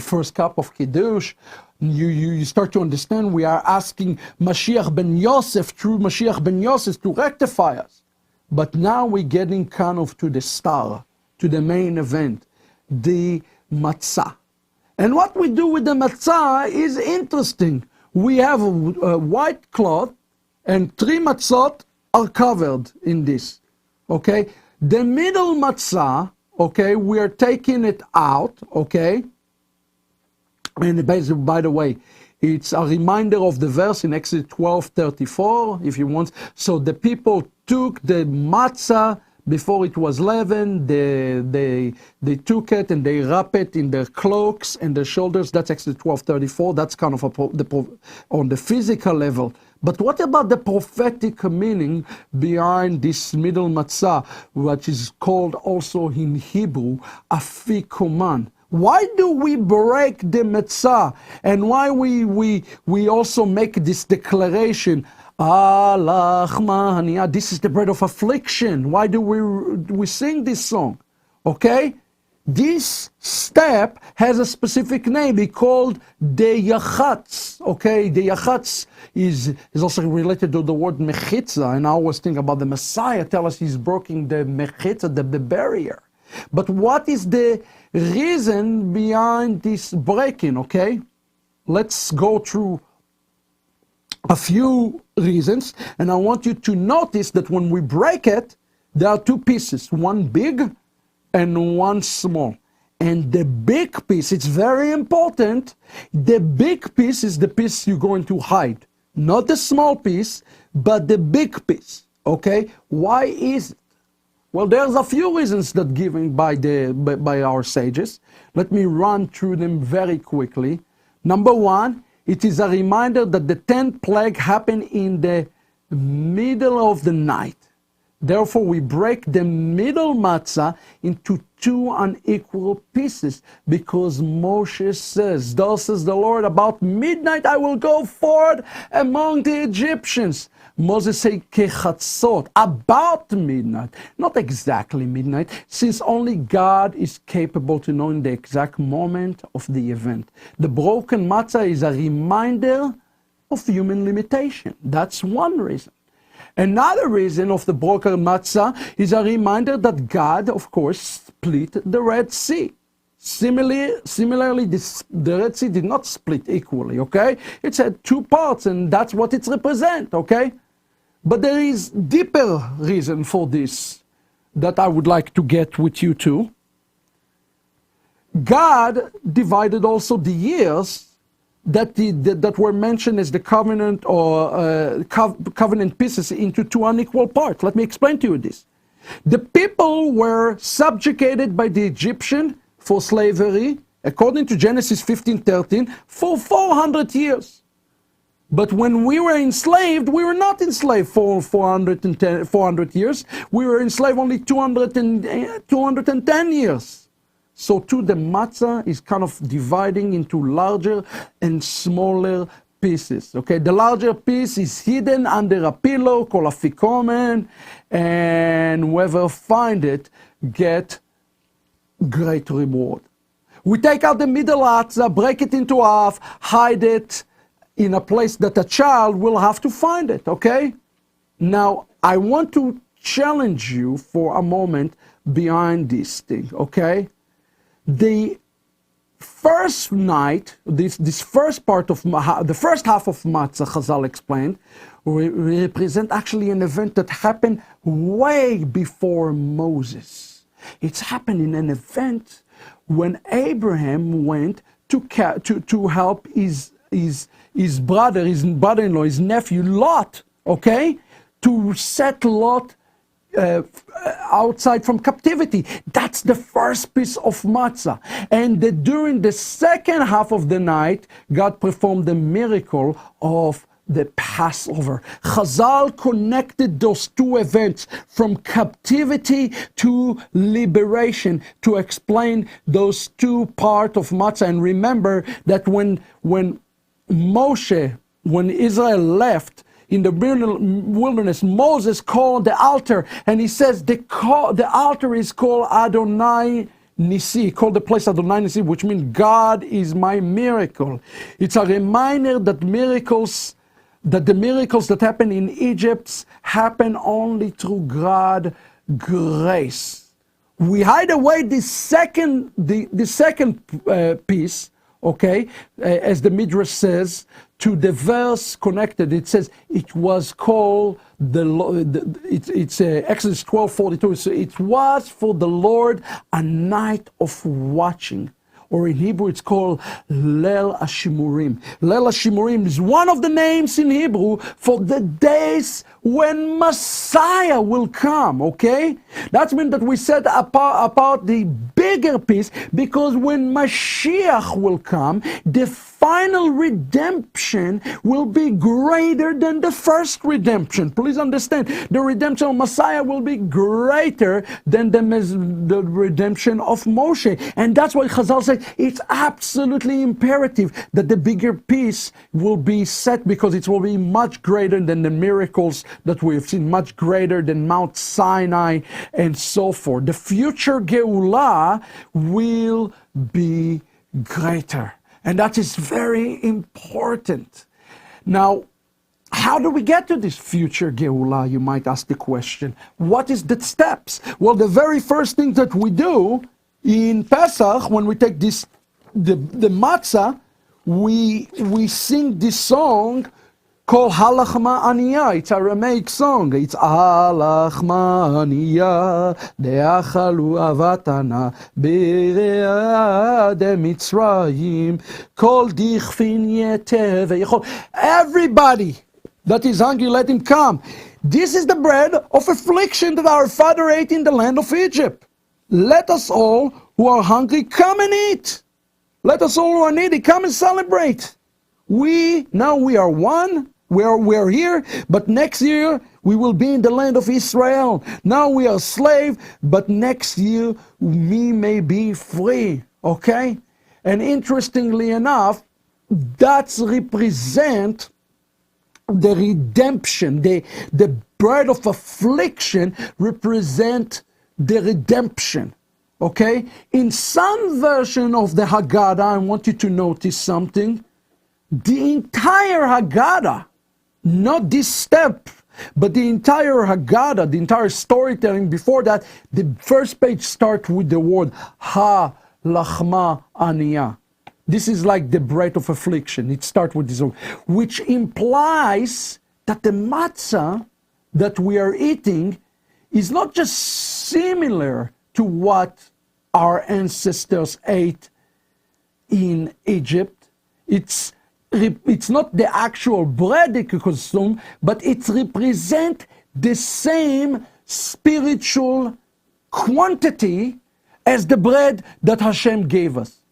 first cup of Kiddush. You start to understand we are asking Mashiach ben Yosef, through Mashiach ben Yosef, to rectify us. But now we're getting kind of to the star, to the main event, the matzah. And what we do with the matzah is interesting. We have a white cloth, and 3 matzot are covered in this. Okay? The middle matzah, okay, we are taking it out, okay? And basically, by the way, it's a reminder of the verse in Exodus 12:34, if you want. So the people took the matzah before it was leavened, they took it and they wrapped it in their cloaks and their shoulders. That's Exodus 12:34. That's kind of on the physical level. But what about the prophetic meaning behind this middle matzah, which is called also in Hebrew afikoman? Why do we break the matzah? And why we also make this declaration, Alach, this is the bread of affliction. Why do we sing this song? Okay? This step has a specific name. It's called the Yachatz. Okay? The Yachatz is also related to the word Mechitza. And I always think about the Messiah. Tell us he's breaking the Mechitza, the barrier. But what is the reason behind this breaking? Okay? Let's go through a few reasons, and I want you to notice that when we break it, there are 2 pieces, one big and one small. And the big piece, it's very important, the big piece is the piece you're going to hide. Not the small piece, but the big piece. Okay? Why is it? Well, there's a few reasons that given by our sages. Let me run through them very quickly. Number 1, it is a reminder that the 10th plague happened in the middle of the night. Therefore, we break the middle matzah into 2 unequal pieces, because Moshe says, thus says the Lord, about midnight I will go forward among the Egyptians. Moses said, kechatzot, about midnight, not exactly midnight, since only God is capable to know in the exact moment of the event. The broken matzah is a reminder of human limitation. That's one reason. Another reason of the broken matzah is a reminder that God, of course, split the Red Sea. Similarly, the Red Sea did not split equally, okay? It had 2 parts, and that's what it represents, okay? But there is deeper reason for this that I would like to get with you too. God divided also the years that were mentioned as the covenant or covenant pieces into two unequal parts. Let me explain to you this. The people were subjugated by the Egyptian for slavery, according to Genesis 15:13, for 400 years. But when we were enslaved, we were not enslaved for 400 years. We were enslaved only 210 years. So too, the matzah is kind of dividing into larger and smaller pieces. Okay, the larger piece is hidden under a pillow called afikomen, and whoever find it get great reward. We take out the middle matzah, break it into half, hide it in a place that a child will have to find it, okay? Now, I want to challenge you for a moment behind this thing, okay? The first night, this first part of the first half of matzah, Chazal explained, represent actually an event that happened way before Moses. It's happened in an event when Abraham went to help his brother-in-law, his nephew Lot, okay, to set Lot outside from captivity. That's the first piece of matzah. And during the second half of the night, God performed the miracle of the Passover. Chazal connected those two events from captivity to liberation to explain those two parts of matzah. And remember that when Israel left in the wilderness, Moses called the altar, and he says the altar is called Adonai Nisi, called the place Adonai Nisi, which means God is my miracle. It's a reminder that the miracles that happen in Egypt happen only through God's grace. We hide away the second piece, okay, as the Midrash says, to the verse connected. It says it was called it's Exodus 12:42. So it was for the Lord a night of watching, or in Hebrew it's called Leil Hashimurim. Leil Hashimurim is one of the names in Hebrew for the days when Messiah will come, okay? That means that we said about the bigger piece, because when Mashiach will come, the final redemption will be greater than the first redemption. Please understand, the redemption of Messiah will be greater than the redemption of Moshe. And that's why Chazal said it's absolutely imperative that the bigger piece will be set, because it will be much greater than the miracles that we have seen, much greater than Mount Sinai and so forth. The future Geulah will be greater. And that is very important. Now, how do we get to this future Geulah? You might ask the question. What is the steps? Well, the very first thing that we do in Pesach, when we take the matzah, we sing this song called Halachma Aniyah. It's a Aramaic song. It's Halachma Aniyah De'achalu Avatana Be'rea de Mitzrayim Kol Dichfin Yeteh Ve'yechol. Everybody that is hungry, let him come. This is the bread of affliction that our father ate in the land of Egypt. Let us all who are hungry come and eat. Let us all who are needy come and celebrate. Now we are one. We're here, but next year we will be in the land of Israel. Now we are slave, but next year we may be free. Okay? And interestingly enough, that's represent the redemption. The bread of affliction represent the redemption. Okay? In some version of the Hagadá, I want you to notice something. The entire Hagadá, not this step, but the entire Hagadá, the entire storytelling before that, the first page starts with the word Ha-Lachma Aniyah. This is like the bread of affliction. It starts with this word, which implies that the matzah that we are eating is not just similar to what our ancestors ate in Egypt. It's it's not the actual bread they could consume, but it represents the same spiritual quantity as the bread that Hashem gave us.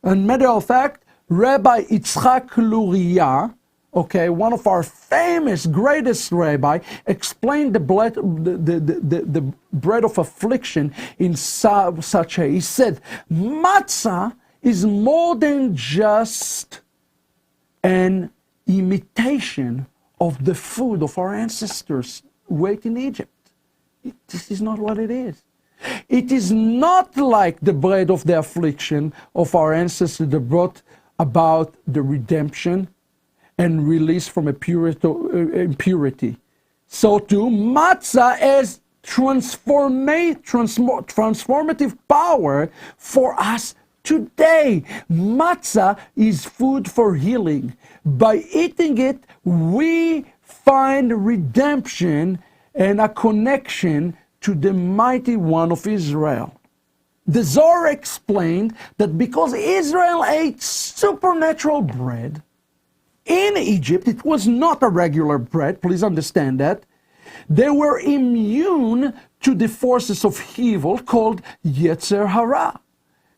And matter of fact, Rabbi Itzhak Luria, okay, one of our famous, greatest rabbi, explained the bread of affliction in such a, he said, matzah is more than just an imitation of the food of our ancestors who ate in Egypt. This is not what it is. It is not like the bread of the affliction of our ancestors that brought about the redemption and release from impurity. So too, matzah has transformative power for us today. Matzah is food for healing. By eating it, we find redemption and a connection to the mighty one of Israel. The Zohar explained that because Israel ate supernatural bread in Egypt, it was not a regular bread, please understand that, they were immune to the forces of evil called Yetzer Hara.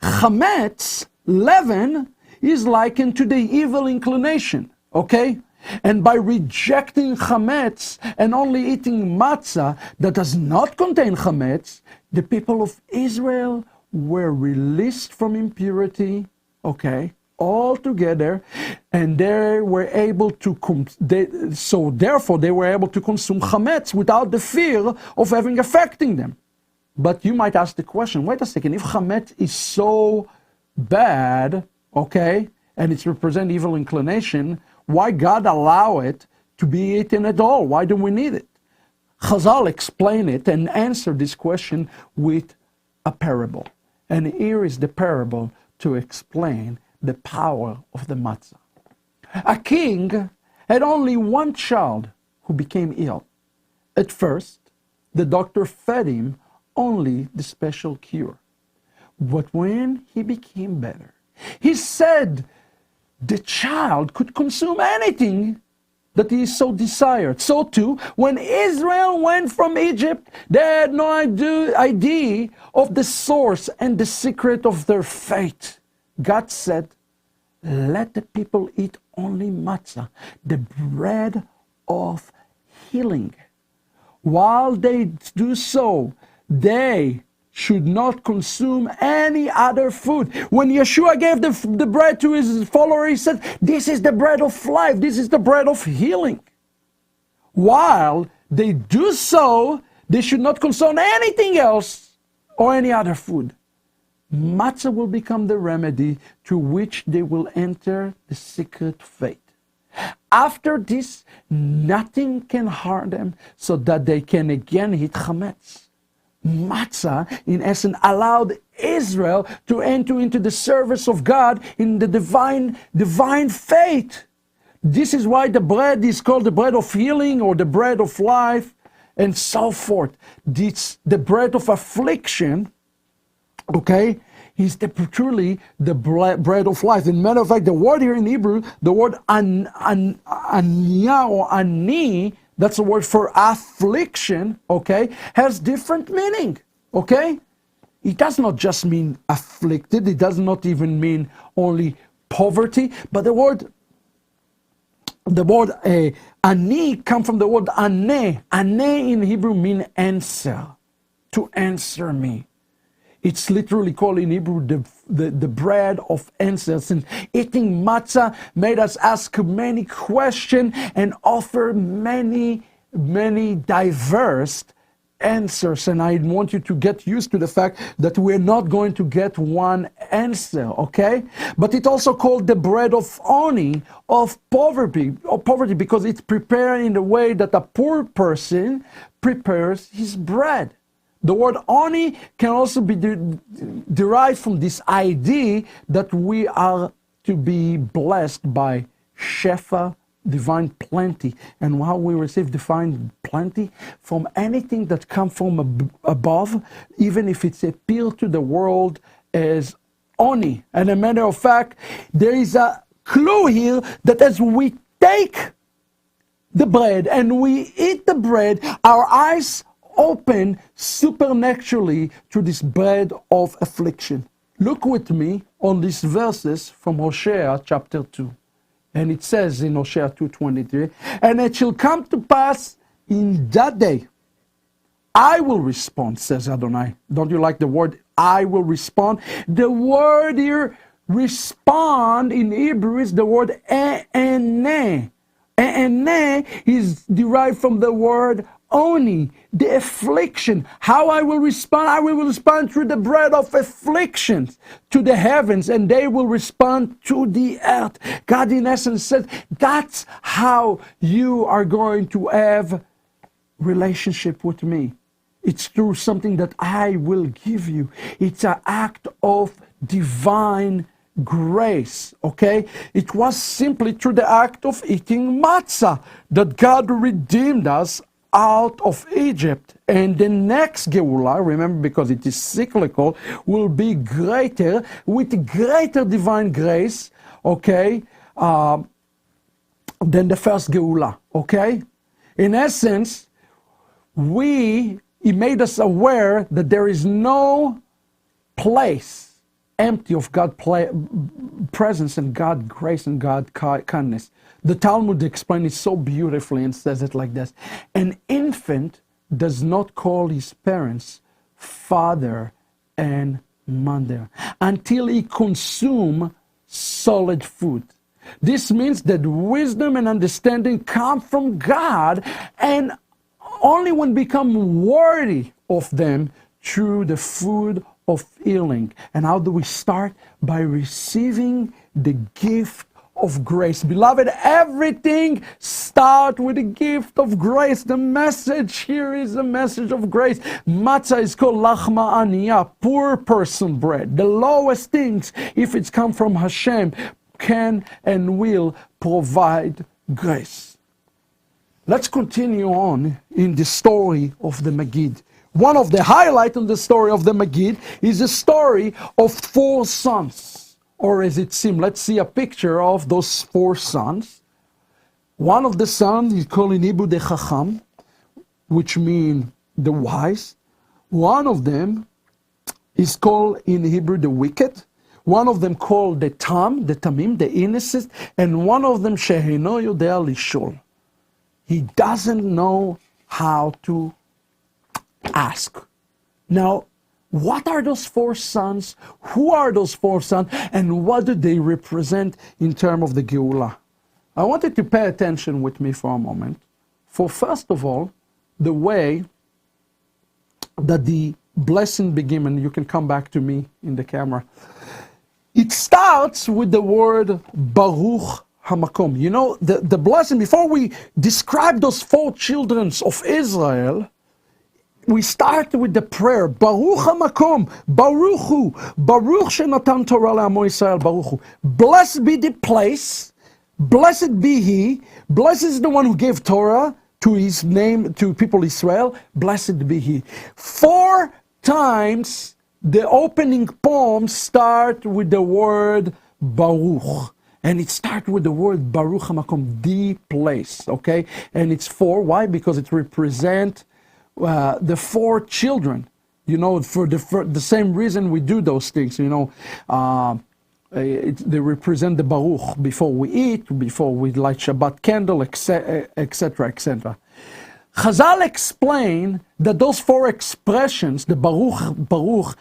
Chametz, leaven, is likened to the evil inclination, okay? And by rejecting chametz and only eating matzah that does not contain chametz, the people of Israel were released from impurity, okay, altogether, and they were able to, therefore they were able to consume chametz without the fear of having affecting them. But you might ask the question, wait a second, if chametz is so bad, okay, and it's represent evil inclination, why God allow it to be eaten at all? Why do we need it? Chazal explain it and answer this question with a parable. And here is the parable to explain the power of the matzah. A king had only one child who became ill. At first, the doctor fed him only the special cure. But when he became better, he said the child could consume anything that he so desired. So too, when Israel went from Egypt, they had no idea of the source and the secret of their fate. God said, let the people eat only matzah, the bread of healing. While they do so, they should not consume any other food. When Yeshua gave the bread to his follower, he said, this is the bread of life, this is the bread of healing. While they do so, they should not consume anything else or any other food. Matzah will become the remedy through which they will enter the secret faith. After this, nothing can harm them so that they can again eat chametz. Matzah, in essence, allowed Israel to enter into the service of God in the divine faith. This is why the bread is called the bread of healing or the bread of life and so forth. The bread of affliction, okay, is truly the bread of life. In matter of fact, the word here in Hebrew, the word anya or ani, that's the word for affliction, okay, has different meaning, okay? It does not just mean afflicted, it does not even mean only poverty, but the word ani comes from the word aneh. Aneh in Hebrew means answer, to answer me. It's literally called in Hebrew the bread of answers. And eating matzah made us ask many questions and offer many diverse answers. And I want you to get used to the fact that we're not going to get one answer, okay? But it's also called the bread of oni, of poverty, because it's prepared in the way that a poor person prepares his bread. The word oni can also be derived from this idea that we are to be blessed by shefa, divine plenty. And how we receive divine plenty? From anything that comes from above, even if it appears to the world as oni. And a matter of fact, there is a clue here that as we take the bread and we eat the bread, our eyes open supernaturally to this bread of affliction. Look with me on these verses from Hosea chapter 2. And it says in Hosea 2:23, and it shall come to pass in that day, I will respond, says Adonai. Don't you like the word I will respond? The word here, respond, in Hebrew is the word e'eneh. E'eneh is derived from the word oni, the affliction. How I will respond? I will respond through the bread of afflictions to the heavens, and they will respond to the earth. God, in essence, said that's how you are going to have relationship with me. It's through something that I will give you. It's an act of divine grace, okay? It was simply through the act of eating matzah that God redeemed us out of Egypt. And the next Geulah, remember, because it is cyclical, will be greater, with greater divine grace, okay, than the first Geulah, okay? In essence, He made us aware that there is no place empty of God's presence and God's grace and God's kindness. The Talmud explains it so beautifully and says it like this: an infant does not call his parents father and mother until he consumes solid food. This means that wisdom and understanding come from God, and only when become worthy of them through the food of healing. And how do we start? By receiving the gift of grace. Beloved, everything starts with the gift of grace. The message here is a message of grace. Matzah is called lachma aniyah, poor person bread. The lowest things, if it's come from Hashem, can and will provide grace. Let's continue on in the story of the Maggid. One of the highlights in the story of the Maggid is the story of 4 sons. Or as it seems, let's see a picture of those 4 sons. One of the sons is called in Hebrew the Chacham, which means the wise. One of them is called in Hebrew the wicked. One of them called the Tamim, the innocent. And one of them, Sheheino Yodea Lishol. He doesn't know how to ask. Now, what are those 4 sons? Who are those 4 sons? And what do they represent in terms of the Geulah? I wanted to pay attention with me for a moment. For first of all, the way that the blessing begins, and you can come back to me in the camera. It starts with the word Baruch Hamakom. You know, the blessing, before we describe those 4 children of Israel, we start with the prayer, Baruch Hamakom, Baruch Hu, Baruch Shenatan Torah Le'amo Yisrael, Baruch Hu. Blessed be the place, blessed be He, blessed is the one who gave Torah to His name, to people Israel, blessed be He. 4 times the opening poems start with the word Baruch. And it starts with the word Baruch HaMakom, the place, okay? And it's 4, why? Because it represents the 4 children, you know, for the same reason we do those things, you know. They represent the Baruch before we eat, before we light Shabbat candle, etc., etc. Chazal explain that those 4 expressions, the Baruch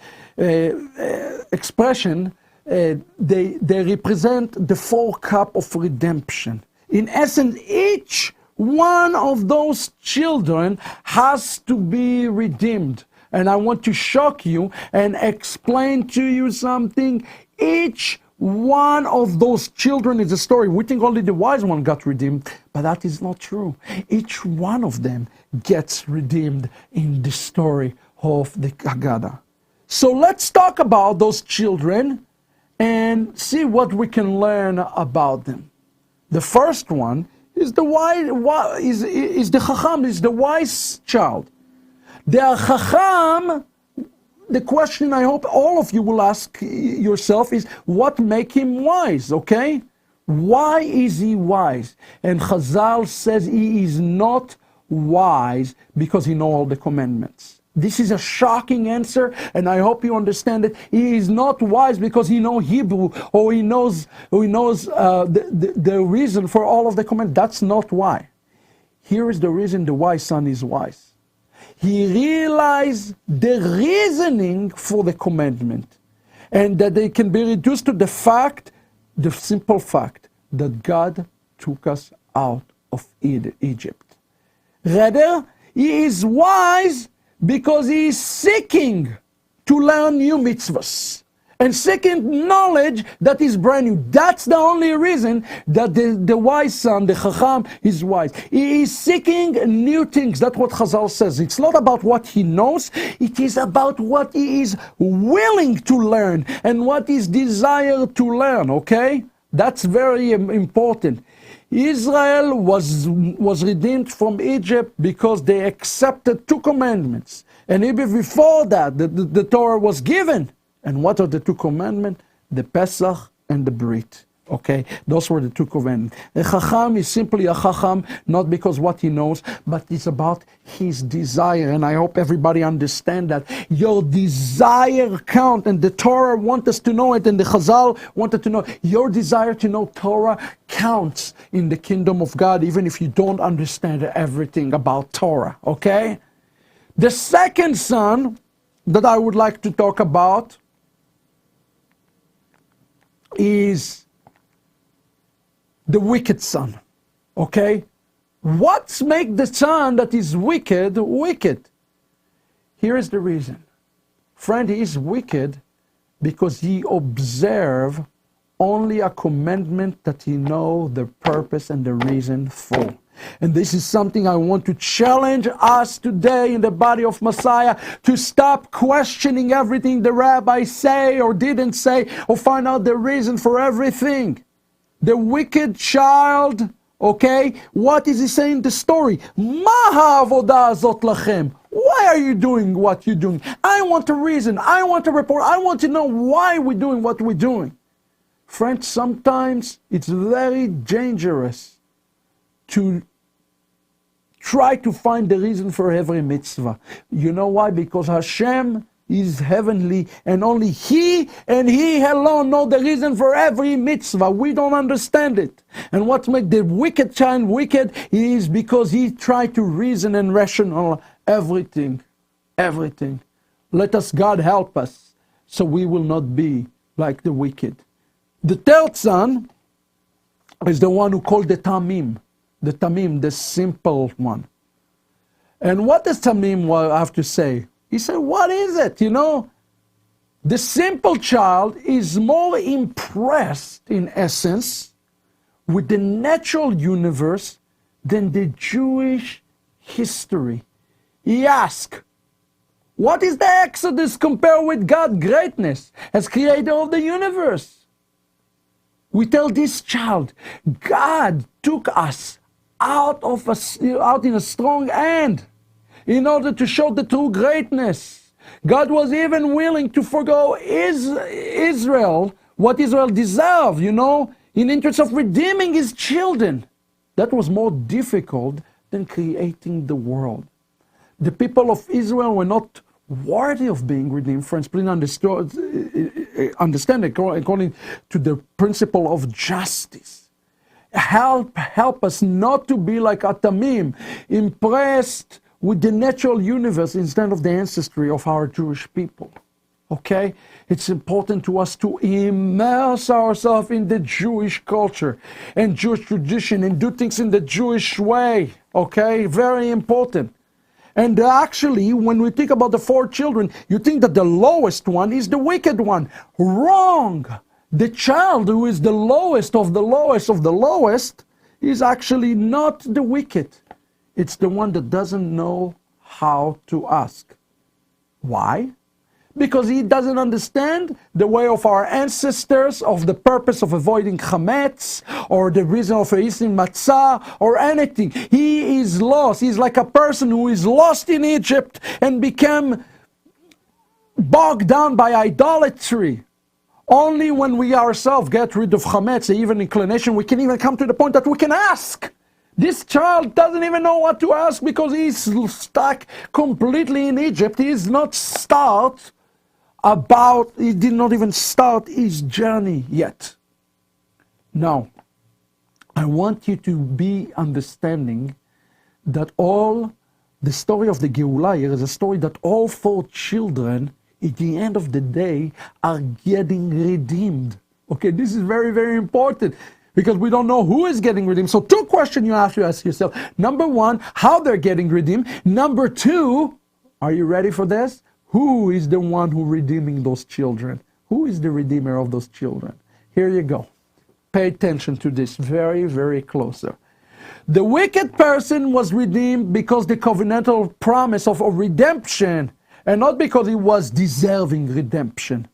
expression, they represent the 4 cup of redemption. In essence, each one of those children has to be redeemed. And I want to shock you and explain to you something. Each one of those children is a story. We think only the wise one got redeemed, but that is not true. Each one of them gets redeemed in the story of the Hagadá. So let's talk about those children and see what we can learn about them. The first one is the Chacham, is the wise child. The Chacham, the question I hope all of you will ask yourself is, what make him wise, okay? Why is he wise? And Chazal says he is not wise because he knows all the commandments. This is a shocking answer, and I hope you understand it. He is not wise because he knows Hebrew or he knows the reason for all of the commandments. That's not why. Here is the reason the wise son is wise. He realized the reasoning for the commandment, and that they can be reduced to the simple fact that God took us out of Egypt. Rather, he is wise because he is seeking to learn new mitzvahs and seeking knowledge that is brand new. That's the only reason that the wise son, the Chacham, is wise. He is seeking new things. That's what Chazal says. It's not about what he knows. It is about what he is willing to learn and what is desired to learn, okay? That's very important. Israel was redeemed from Egypt because they accepted 2 commandments. And even before that, the Torah was given. And what are the 2 commandments? The Pesach and the Brit. Okay, those were the 2 commandments. A Chacham is simply a Chacham, not because what he knows, but it's about his desire. And I hope everybody understand that. Your desire count, and the Torah wants us to know it, and the Chazal wanted to know. Your desire to know Torah counts in the kingdom of God, even if you don't understand everything about Torah. Okay? The second son that I would like to talk about is the wicked son. Okay? What makes the son that is wicked, wicked? Here is the reason. Friend, he is wicked because he observe only a commandment that he know the purpose and the reason for. And this is something I want to challenge us today in the body of Messiah, to stop questioning everything the rabbi say or didn't say, or find out the reason for everything. The wicked child, okay, what is he saying in the story? Ma ha'avodah azot lachem. Why are you doing what you're doing? I want a reason. I want a report. I want to know why we're doing what we're doing. Friends, sometimes it's very dangerous to try to find the reason for every mitzvah. You know why? Because Hashem is heavenly, and only He and He alone know the reason for every mitzvah. We don't understand it. And what makes the wicked child wicked is because he tried to reason and rational everything. Everything. Let us, God, help us, so we will not be like the wicked. The third son is the one who called the Tamim. The Tamim, the simple one. And what does Tamim have to say? He said, what is it? You know, the simple child is more impressed, in essence, with the natural universe than the Jewish history. He asked, what is the Exodus compared with God's greatness as creator of the universe? We tell this child, God took us out in a strong hand in order to show the true greatness. God was even willing to forgo Israel, what Israel deserved, you know, in interest of redeeming his children. That was more difficult than creating the world. The people of Israel were not worthy of being redeemed. Friends, please understand according to the principle of justice. Help us not to be like Atamim, impressed with the natural universe instead of the ancestry of our Jewish people. Okay? It's important to us to immerse ourselves in the Jewish culture and Jewish tradition and do things in the Jewish way. Okay? Very important. And actually, when we think about the 4 children, you think that the lowest one is the wicked one. Wrong! The child who is the lowest of the lowest of the lowest is actually not the wicked. It's the one that doesn't know how to ask. Why? Because he doesn't understand the way of our ancestors, of the purpose of avoiding chametz, or the reason of eating matzah, or anything. He is lost. He's like a person who is lost in Egypt and became bogged down by idolatry. Only when we ourselves get rid of chametz, even inclination, we can even come to the point that we can ask. This child doesn't even know what to ask because he's stuck completely in Egypt. He did not even start his journey yet. Now, I want you to be understanding that all the story of the Geulah here is a story that all 4 children, at the end of the day, are getting redeemed. Okay, this is very, very important because we don't know who is getting redeemed. So 2 questions you have to ask yourself. Number 1, how they're getting redeemed. Number 2, are you ready for this? Who is the one who redeeming those children? Who is the redeemer of those children? Here you go. Pay attention to this very, very closer. The wicked person was redeemed because the covenantal promise of a redemption, and not because he was deserving redemption.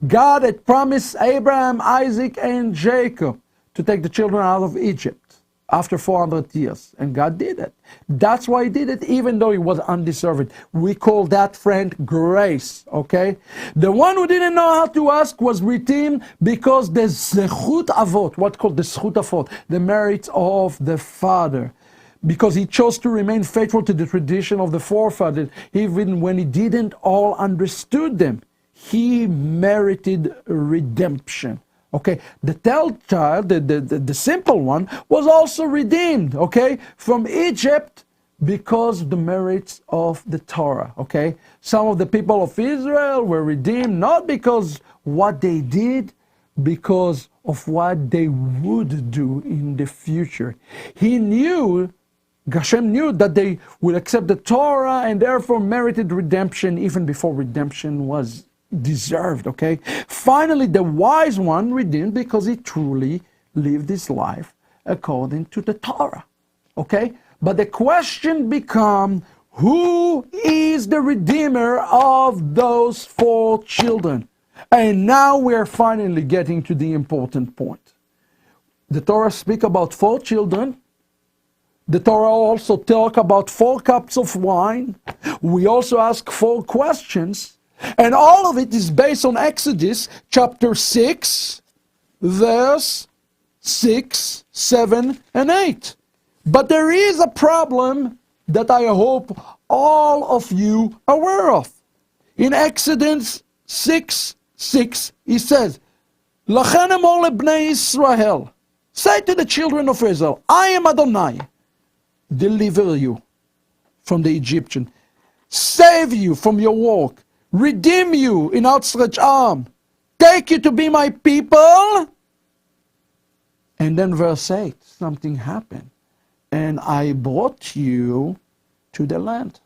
God had promised Abraham, Isaac, and Jacob to take the children out of Egypt after 400 years. And God did it. That's why he did it, even though he was undeserved. We call that, friend, grace, okay? The one who didn't know how to ask was redeemed because the zechut avot, what's called the zechut avot, the merits of the father. Because he chose to remain faithful to the tradition of the forefathers, even when he didn't all understood them. He merited redemption. Okay, the child, the simple one, was also redeemed, okay, from Egypt because of the merits of the Torah, okay? Some of the people of Israel were redeemed not because what they did, because of what they would do in the future. Hashem knew that they would accept the Torah and therefore merited redemption even before redemption was deserved, okay? Finally, the wise one redeemed because he truly lived his life according to the Torah, okay? But the question becomes, who is the redeemer of those 4 children? And now we're finally getting to the important point. The Torah speaks about 4 children. The Torah also talks about 4 cups of wine. We also ask 4 questions. And all of it is based on Exodus chapter 6, verse 6, 7, and 8. But there is a problem that I hope all of you are aware of. In Exodus 6, 6, he says, Lachen emor lebnei Israel, say to the children of Israel, I am Adonai, deliver you from the Egyptian, save you from your work, redeem you in outstretched arm, take you to be my people. And then verse 8, something happened. And I brought you to the land.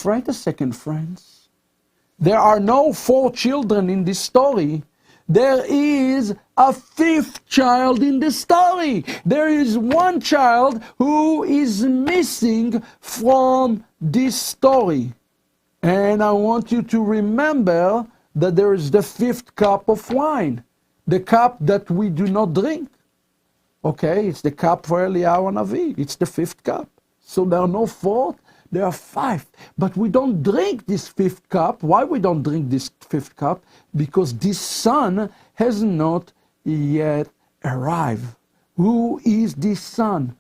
Wait a second, friends. There are no 4 children in this story. There is a 5th child in the story. There is one child who is missing from this story. And I want you to remember that there is the 5th cup of wine, the cup that we do not drink. Okay, it's the cup for Eliyahu Navi. It's the 5th cup. So there are no 4, there are 5. But we don't drink this 5th cup. Why we don't drink this 5th cup? Because this son has not yet arrived. Who is this son?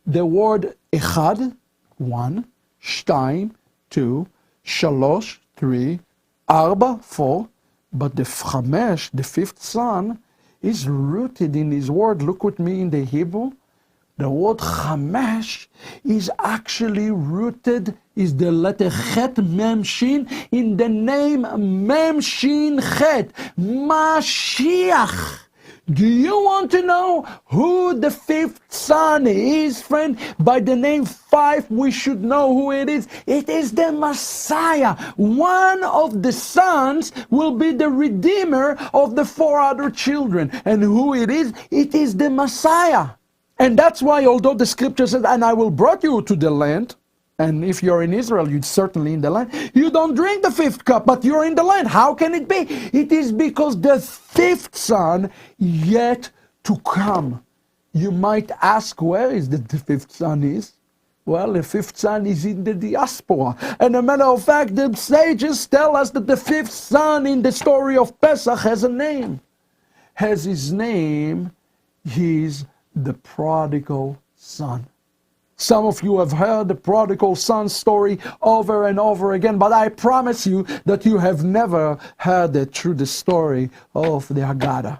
The word echad, 1, shtaim, 2, shalosh, 3, arba, 4, but the chamesh, the 5th son, is rooted in his word. Look with me in the Hebrew. The word chamesh is actually rooted, is the letter chet mem shin, in the name mem shin chet, Mashiach. Do you want to know who the 5th son is, friend? By the name 5, we should know who it is. It is the Messiah. One of the sons will be the redeemer of the 4 other children. And who it is? It is the Messiah. And that's why, although the scripture says, and I will brought you to the land, and if you're in Israel, you're certainly in the land. You don't drink the 5th cup, but you're in the land. How can it be? It is because the 5th son yet to come. You might ask, where is the 5th son is? Well, the fifth son is in the diaspora. And as a matter of fact, the sages tell us that the fifth son in the story of Pesach has a name. Has his name, he's the prodigal son. Some of you have heard the prodigal son story over and over again, but I promise you that you have never heard it through the story of the Hagadá.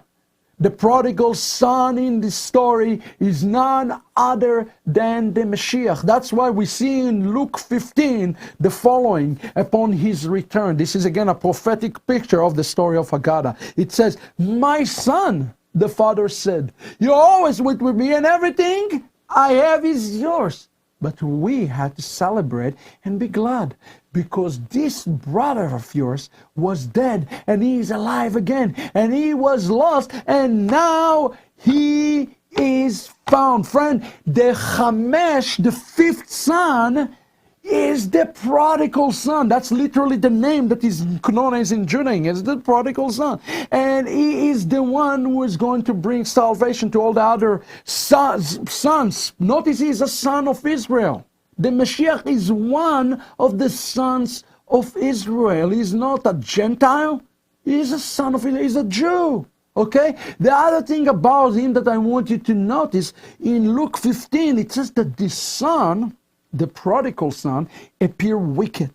The prodigal son in this story is none other than the Mashiach. That's why we see in Luke 15 the following upon his return. This is again a prophetic picture of the story of Hagadá. It says, "My son," the father said, "you're always with me and everything I have is yours." But we had to celebrate and be glad because this brother of yours was dead and he is alive again, and he was lost and now he is found. Friend, the Chamesh, the fifth son, is the prodigal son. That's literally the name that is known as in Judaism, is the prodigal son. And he is the one who is going to bring salvation to all the other sons. Notice he is a son of Israel. The Mashiach is one of the sons of Israel. He's not a Gentile. He's a son of Israel. He's a Jew. Okay? The other thing about him that I want you to notice, in Luke 15, it says that the son, the prodigal son, appeared wicked.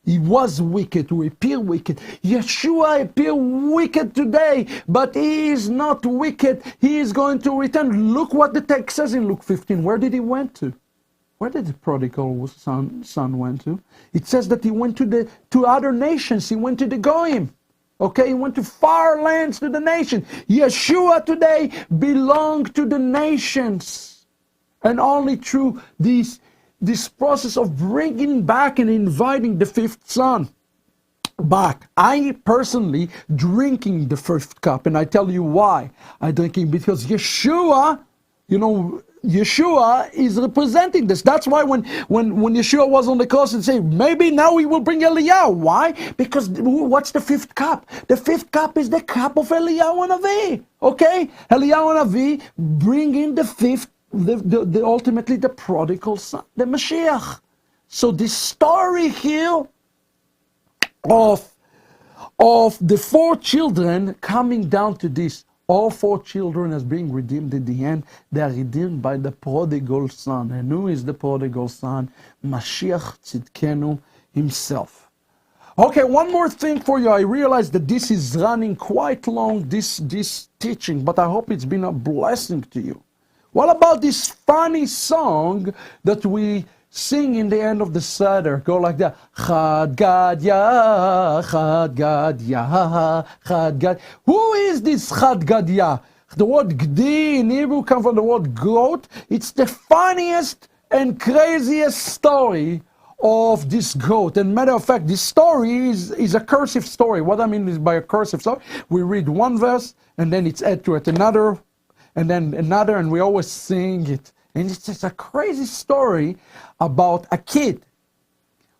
He was wicked, or appeared wicked. Yeshua appeared wicked today, but he is not wicked. He is going to return. Look what the text says in Luke 15. Where did he went to? Where did the prodigal son went to? It says that he went to other nations. He went to the Goyim. Okay, he went to far lands, to the nation. Yeshua today belonged to the nations. And only through this process of bringing back and inviting the fifth son back. I personally drinking the first cup, and I tell you why I drinking, because Yeshua, Yeshua is representing this. That's why when Yeshua was on the cross and say, maybe now we will bring Eliyahu. Why? Because what's the fifth cup? The fifth cup is the cup of Eliyahu and Avi. Okay? Eliyahu and Avi bringing the fifth, ultimately the prodigal son, the Mashiach. So this story here of the four children coming down to this, all four children as being redeemed in the end, they are redeemed by the prodigal son. And who is the prodigal son? Mashiach Tzidkenu himself. Okay, one more thing for you. I realize that this is running quite long, this teaching, but I hope it's been a blessing to you. What about this funny song that we sing in the end of the Seder? Go like that. Chad Gad Ya, Chad Gad Ya, Chad Gad. Who is this Chad Gad Ya? The word Gdi in Hebrew comes from the word goat. It's the funniest and craziest story of this goat. And matter of fact, this story is a cursive story. What I mean is by a cursive story, we read one verse and then it's added to it another, and then another, and we always sing it. And it's just a crazy story about a kid,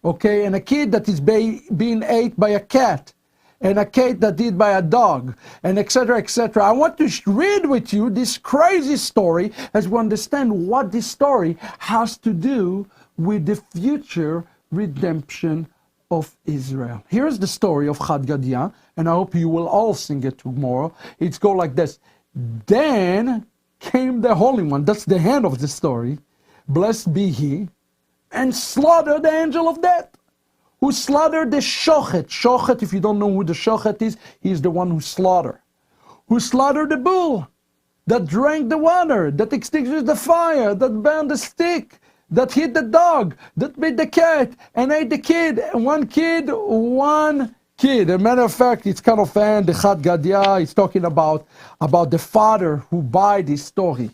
okay? And a kid that is being ate by a cat, and a cat that eaten by a dog, and etc., etc. I want to read with you this crazy story as we understand what this story has to do with the future redemption of Israel. Here's the story of Chad Gad Ya, and I hope you will all sing it tomorrow. It's go like this. Then came the Holy One, that's the end of the story, blessed be he, and slaughtered the angel of death, who slaughtered the Shochet. Shochet, if you don't know who the Shochet is, he's the one who slaughtered. Who slaughtered the bull, that drank the water, that extinguished the fire, that burned the stick, that hit the dog, that bit the cat, and ate the kid. One kid. As a matter of fact, it's kind of fun. The Chad Gad Ya is talking about the father who buy this story.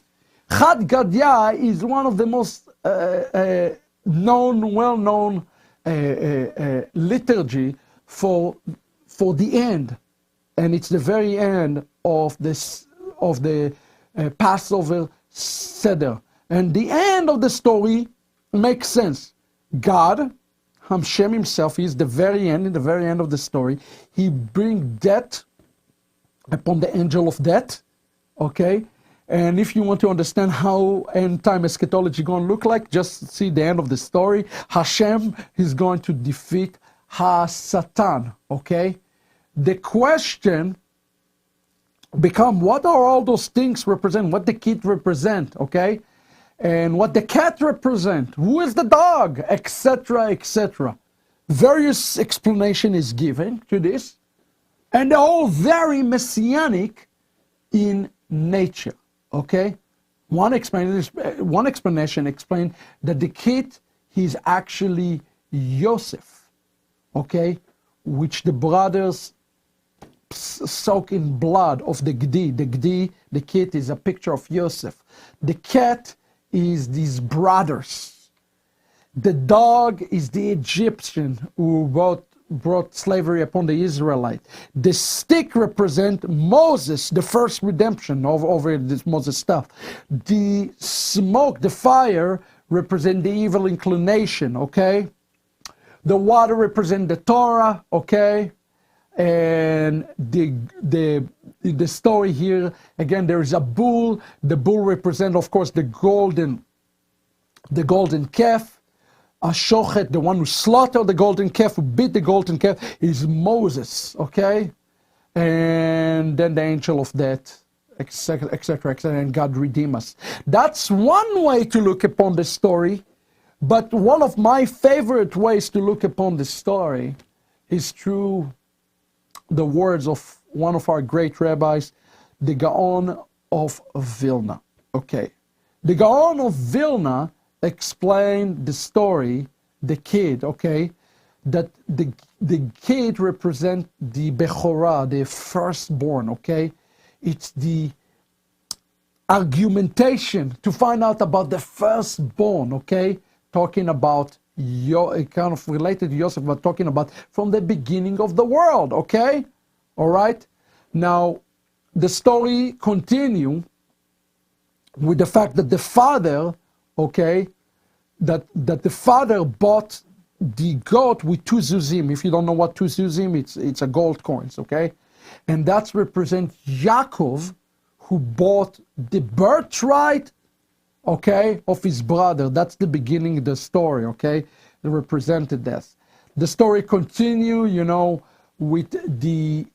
Chad Gad Ya is one of the most well-known liturgy for the end, and it's the very end of the Passover Seder. And the end of the story makes sense. God, Hashem himself, is the very end, in the very end of the story, he brings death upon the angel of death, okay? And if you want to understand how end-time eschatology going to look like, just see the end of the story. Hashem is going to defeat Ha-Satan, okay? The question become, what are all those things represent? What the kid represent, okay? And what the cat represent? Who is the dog? Etc., etc. Various explanation is given to this, and they're all very messianic in nature, okay? One explanation explained that the kid is actually Yosef, okay? Which the brothers soak in blood of the Gdi. The Gdi, the kid, is a picture of Yosef. The cat is these brothers. The dog is the Egyptian who brought slavery upon the Israelite. The stick represents Moses, the first redemption over this Moses stuff. The smoke, the fire, represent the evil inclination, okay? The water represent the Torah, okay? And the story here, again, there is a bull. The bull represent, of course, the golden calf. A shochet, the one who slaughtered the golden calf, who beat the golden calf, is Moses, okay? And then the angel of death, etc., etc., and God redeem us. That's one way to look upon the story, but one of my favorite ways to look upon the story is through the words of one of our great rabbis, the Gaon of Vilna. Okay, the Gaon of Vilna explained the story, the kid, okay, that the kid represent the Bechorah, the firstborn, okay? It's the argumentation to find out about the firstborn, okay? Talking about, kind of related to Yosef, but talking about from the beginning of the world, okay? All right? Now, the story continue with the fact that the father, okay, that the father bought the goat with 2 zuzim. If you don't know what 2 zuzim, it's a gold coins, okay? And that's represent Yaakov, who bought the birthright, okay, of his brother. That's the beginning of the story, okay? It represented this. The story continue, you know, with the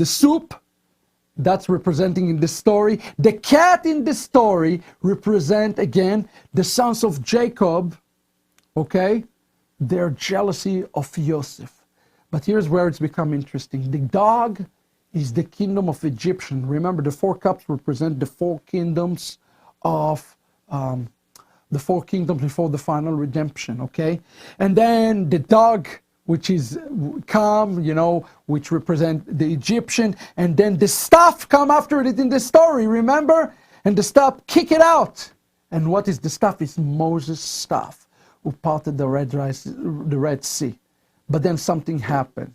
soup. That's representing in the story. The cat in the story represent, again, the sons of Jacob, okay? Their jealousy of Yosef. But here's where it's become interesting. The dog is the kingdom of Egyptian. Remember, the 4 cups represent the 4 kingdoms of, the 4 kingdoms before the final redemption, okay? And then the dog, which is calm, you know, which represent the Egyptian, and then the staff come after it in the story, remember? And the staff kick it out. And what is the staff? It's Moses' staff, who parted the Red Sea. But then something happened.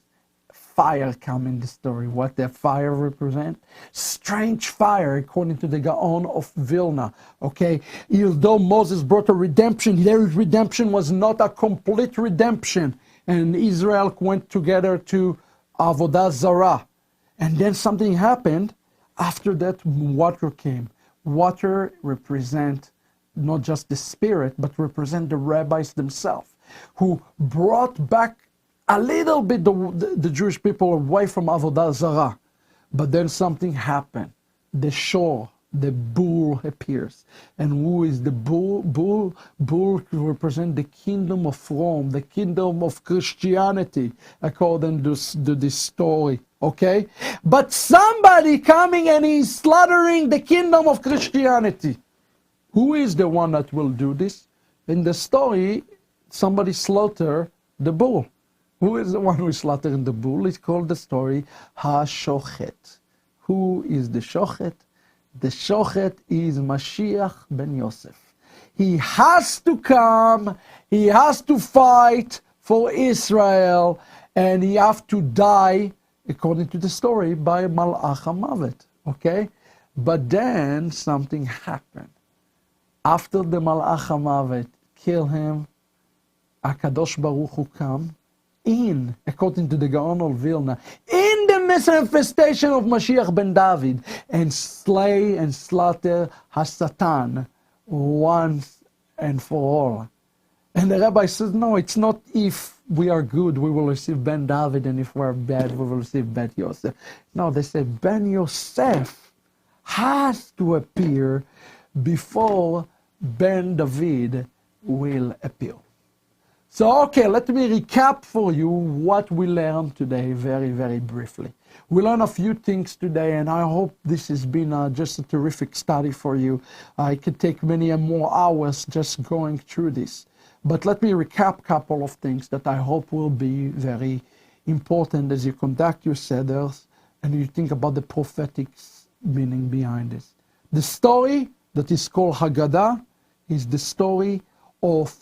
Fire come in the story. What the fire represent? Strange fire, according to the Gaon of Vilna. Okay, although Moses brought a redemption, their redemption was not a complete redemption. And Israel went together to Avodah Zarah. And then something happened. After that, water came. Water represent not just the spirit, but represent the rabbis themselves, who brought back a little bit the Jewish people away from Avodah Zarah. But then something happened. The shore, the bull appears. And who is the bull? Bull represent the kingdom of Rome, the kingdom of Christianity, according to this story. Okay? But somebody coming and he's slaughtering the kingdom of Christianity. Who is the one that will do this? In the story, somebody slaughter the bull. Who is the one who is slaughtering the bull? It's called the story Ha-Shochet. Who is the Shochet? The Shochet is Mashiach ben Yosef. He has to come, he has to fight for Israel, and he has to die, according to the story, by Malach HaMavet. Okay? But then something happened. After the Malach HaMavet kill him, HaKadosh Baruch Hu come, according to the Gaon of Vilna, in the manifestation of Mashiach ben David, and slay and slaughter Hasatan once and for all. And the rabbi says, no, it's not if we are good, we will receive Ben David, and if we are bad, we will receive Ben Yosef. No, they say Ben Yosef has to appear before Ben David will appear. So, okay, let me recap for you what we learned today very, very briefly. We learned a few things today, and I hope this has been just a terrific study for you. I could take many more hours just going through this. But let me recap a couple of things that I hope will be very important as you conduct your seders and you think about the prophetic meaning behind this. The story that is called Hagadá is the story of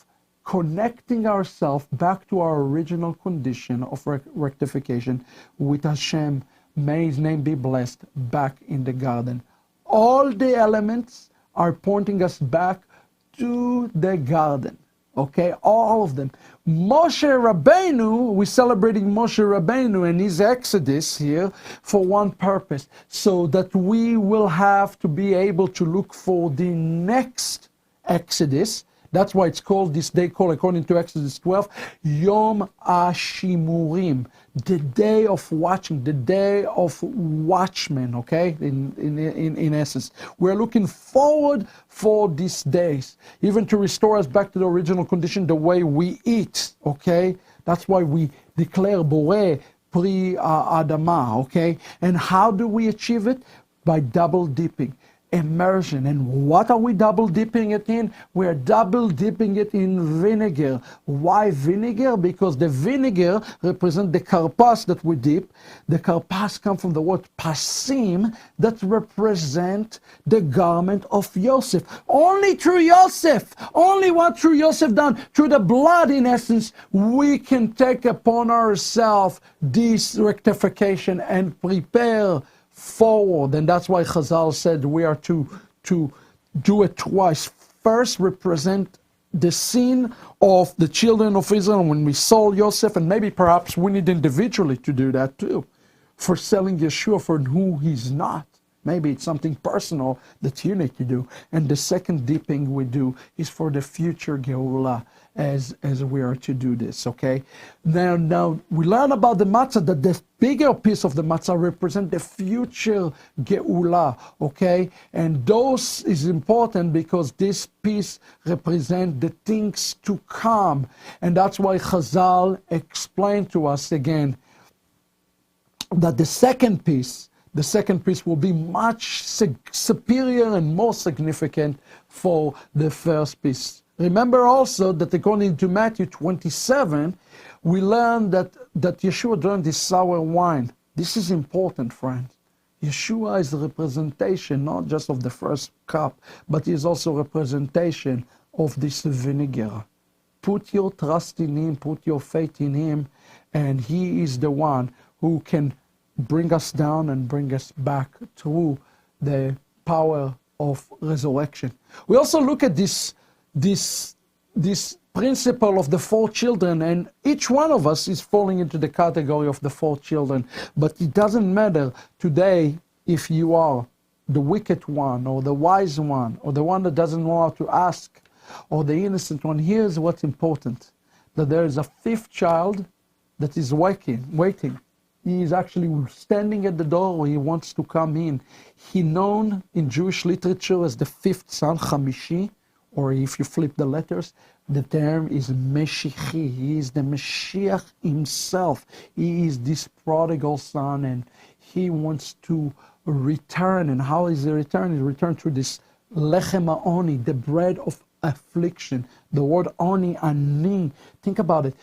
connecting ourselves back to our original condition of rectification with Hashem, may His name be blessed, back in the garden. All the elements are pointing us back to the garden. Okay, all of them. Moshe Rabbeinu, we're celebrating Moshe Rabbeinu and his exodus here for one purpose, so that we will have to be able to look for the next exodus. That's why it's called, this day called, according to Exodus 12, Yom HaShimurim, the day of watching, the day of watchmen, okay, in essence. We're looking forward for these days, even to restore us back to the original condition, the way we eat, okay? That's why we declare Boreh Pri Adama, okay? And how do we achieve it? By double dipping. Immersion. And what are we double dipping it in? We're double dipping it in vinegar. Why vinegar? Because the vinegar represents the karpas that we dip. The karpas come from the word pasim, that represent the garment of Yosef. Only through Yosef, only what through Yosef done, through the blood in essence, we can take upon ourselves this rectification and prepare forward. And that's why Chazal said we are to do it twice. First, represent the sin of the children of Israel when we sold Yosef, and maybe perhaps we need individually to do that too, for selling Yeshua for who he's not. Maybe it's something personal that you need to do. And the second dipping we do is for the future Geulah, as we are to do this, okay? Now we learn about the matzah, that the bigger piece of the matzah represent the future Geulah, okay? And those is important because this piece represent the things to come. And that's why Chazal explained to us again that the second piece will be much superior and more significant for the first piece. Remember also that according to Matthew 27, we learn that Yeshua drank this sour wine. This is important, friends. Yeshua is a representation not just of the first cup, but he is also a representation of this vinegar. Put your trust in him, put your faith in him, and he is the one who can bring us down and bring us back through the power of resurrection. We also look at this principle of the four children, and each one of us is falling into the category of the four children. But it doesn't matter today if you are the wicked one or the wise one or the one that doesn't know how to ask or the innocent one. Here's what's important, that there is a fifth child that is waiting. He is actually standing at the door where he wants to come in. He known in Jewish literature as the fifth son, Chamishi, or if you flip the letters, the term is Meshichi. He is the Mashiach himself. He is this prodigal son, and he wants to return. And how is he return? He return through this lechem ha'oni, the bread of affliction. The word oni, ani. Think about it.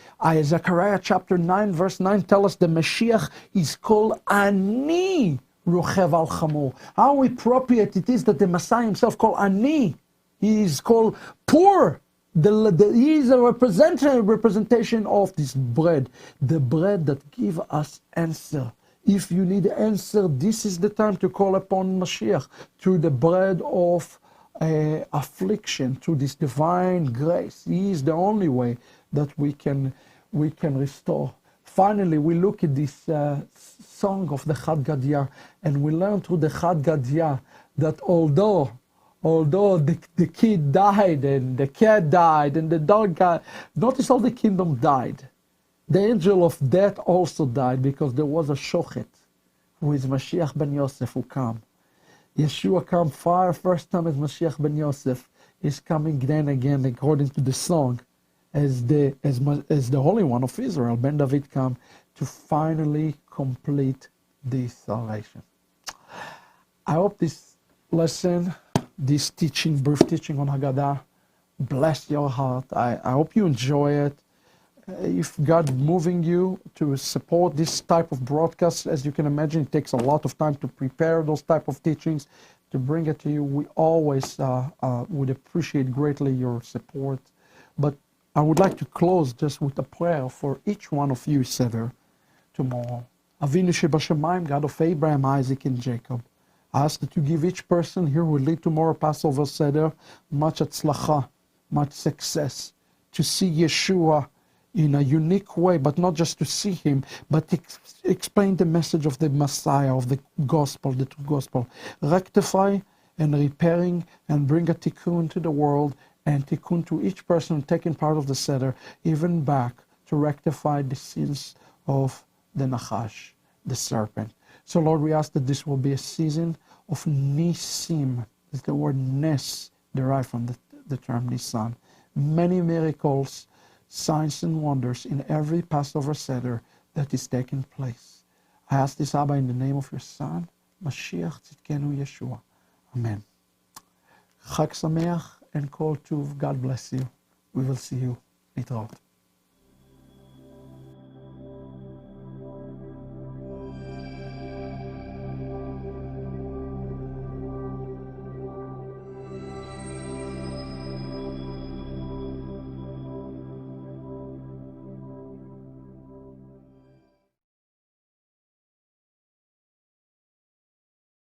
Zechariah chapter 9, verse 9 tell us the Mashiach is called ani rochev al chamor. How appropriate it is that the Messiah himself called ani. He is called poor. He is a representation of this bread, the bread that gives us answer. If you need answer, this is the time to call upon Mashiach through the bread of affliction, through this divine grace. He is the only way that we can restore finally we look at this song of the Chad Gadya, and we learn through the Chad Gadya that although the kid died and the cat died and the dog died, notice all the kingdom died. The angel of death also died because there was a shochet, who is Mashiach ben Yosef, who come. Yeshua come first time as Mashiach ben Yosef, is coming then again according to the song as the Holy One of Israel, Ben David come to finally complete this salvation. I hope this lesson, this teaching, brief teaching on Hagadá, bless your heart. I hope you enjoy it. If God moving you to support this type of broadcast, as you can imagine, it takes a lot of time to prepare those type of teachings, to bring it to you. We always would appreciate greatly your support. But I would like to close just with a prayer for each one of you, Seder, tomorrow. Avinu Shebashamayim, God of Abraham, Isaac, and Jacob, I ask that you give each person here who will lead tomorrow Passover Seder much atzlacha, much success, to see Yeshua in a unique way, but not just to see him, but explain the message of the Messiah, of the gospel, the true gospel. Rectify and repairing and bring a tikkun to the world, and tikkun to each person taking part of the Seder, even back to rectify the sins of the Nachash, the serpent. So Lord, we ask that this will be a season of Nisim. Is the word Nes derived from the term Nisan. Many miracles, signs and wonders in every Passover Seder that is taking place. I ask this, Abba, in the name of your Son, Mashiach Tzidkenu Yeshua. Amen. Chag Sameach and Kol Tuv. God bless you. We will see you. להתראות.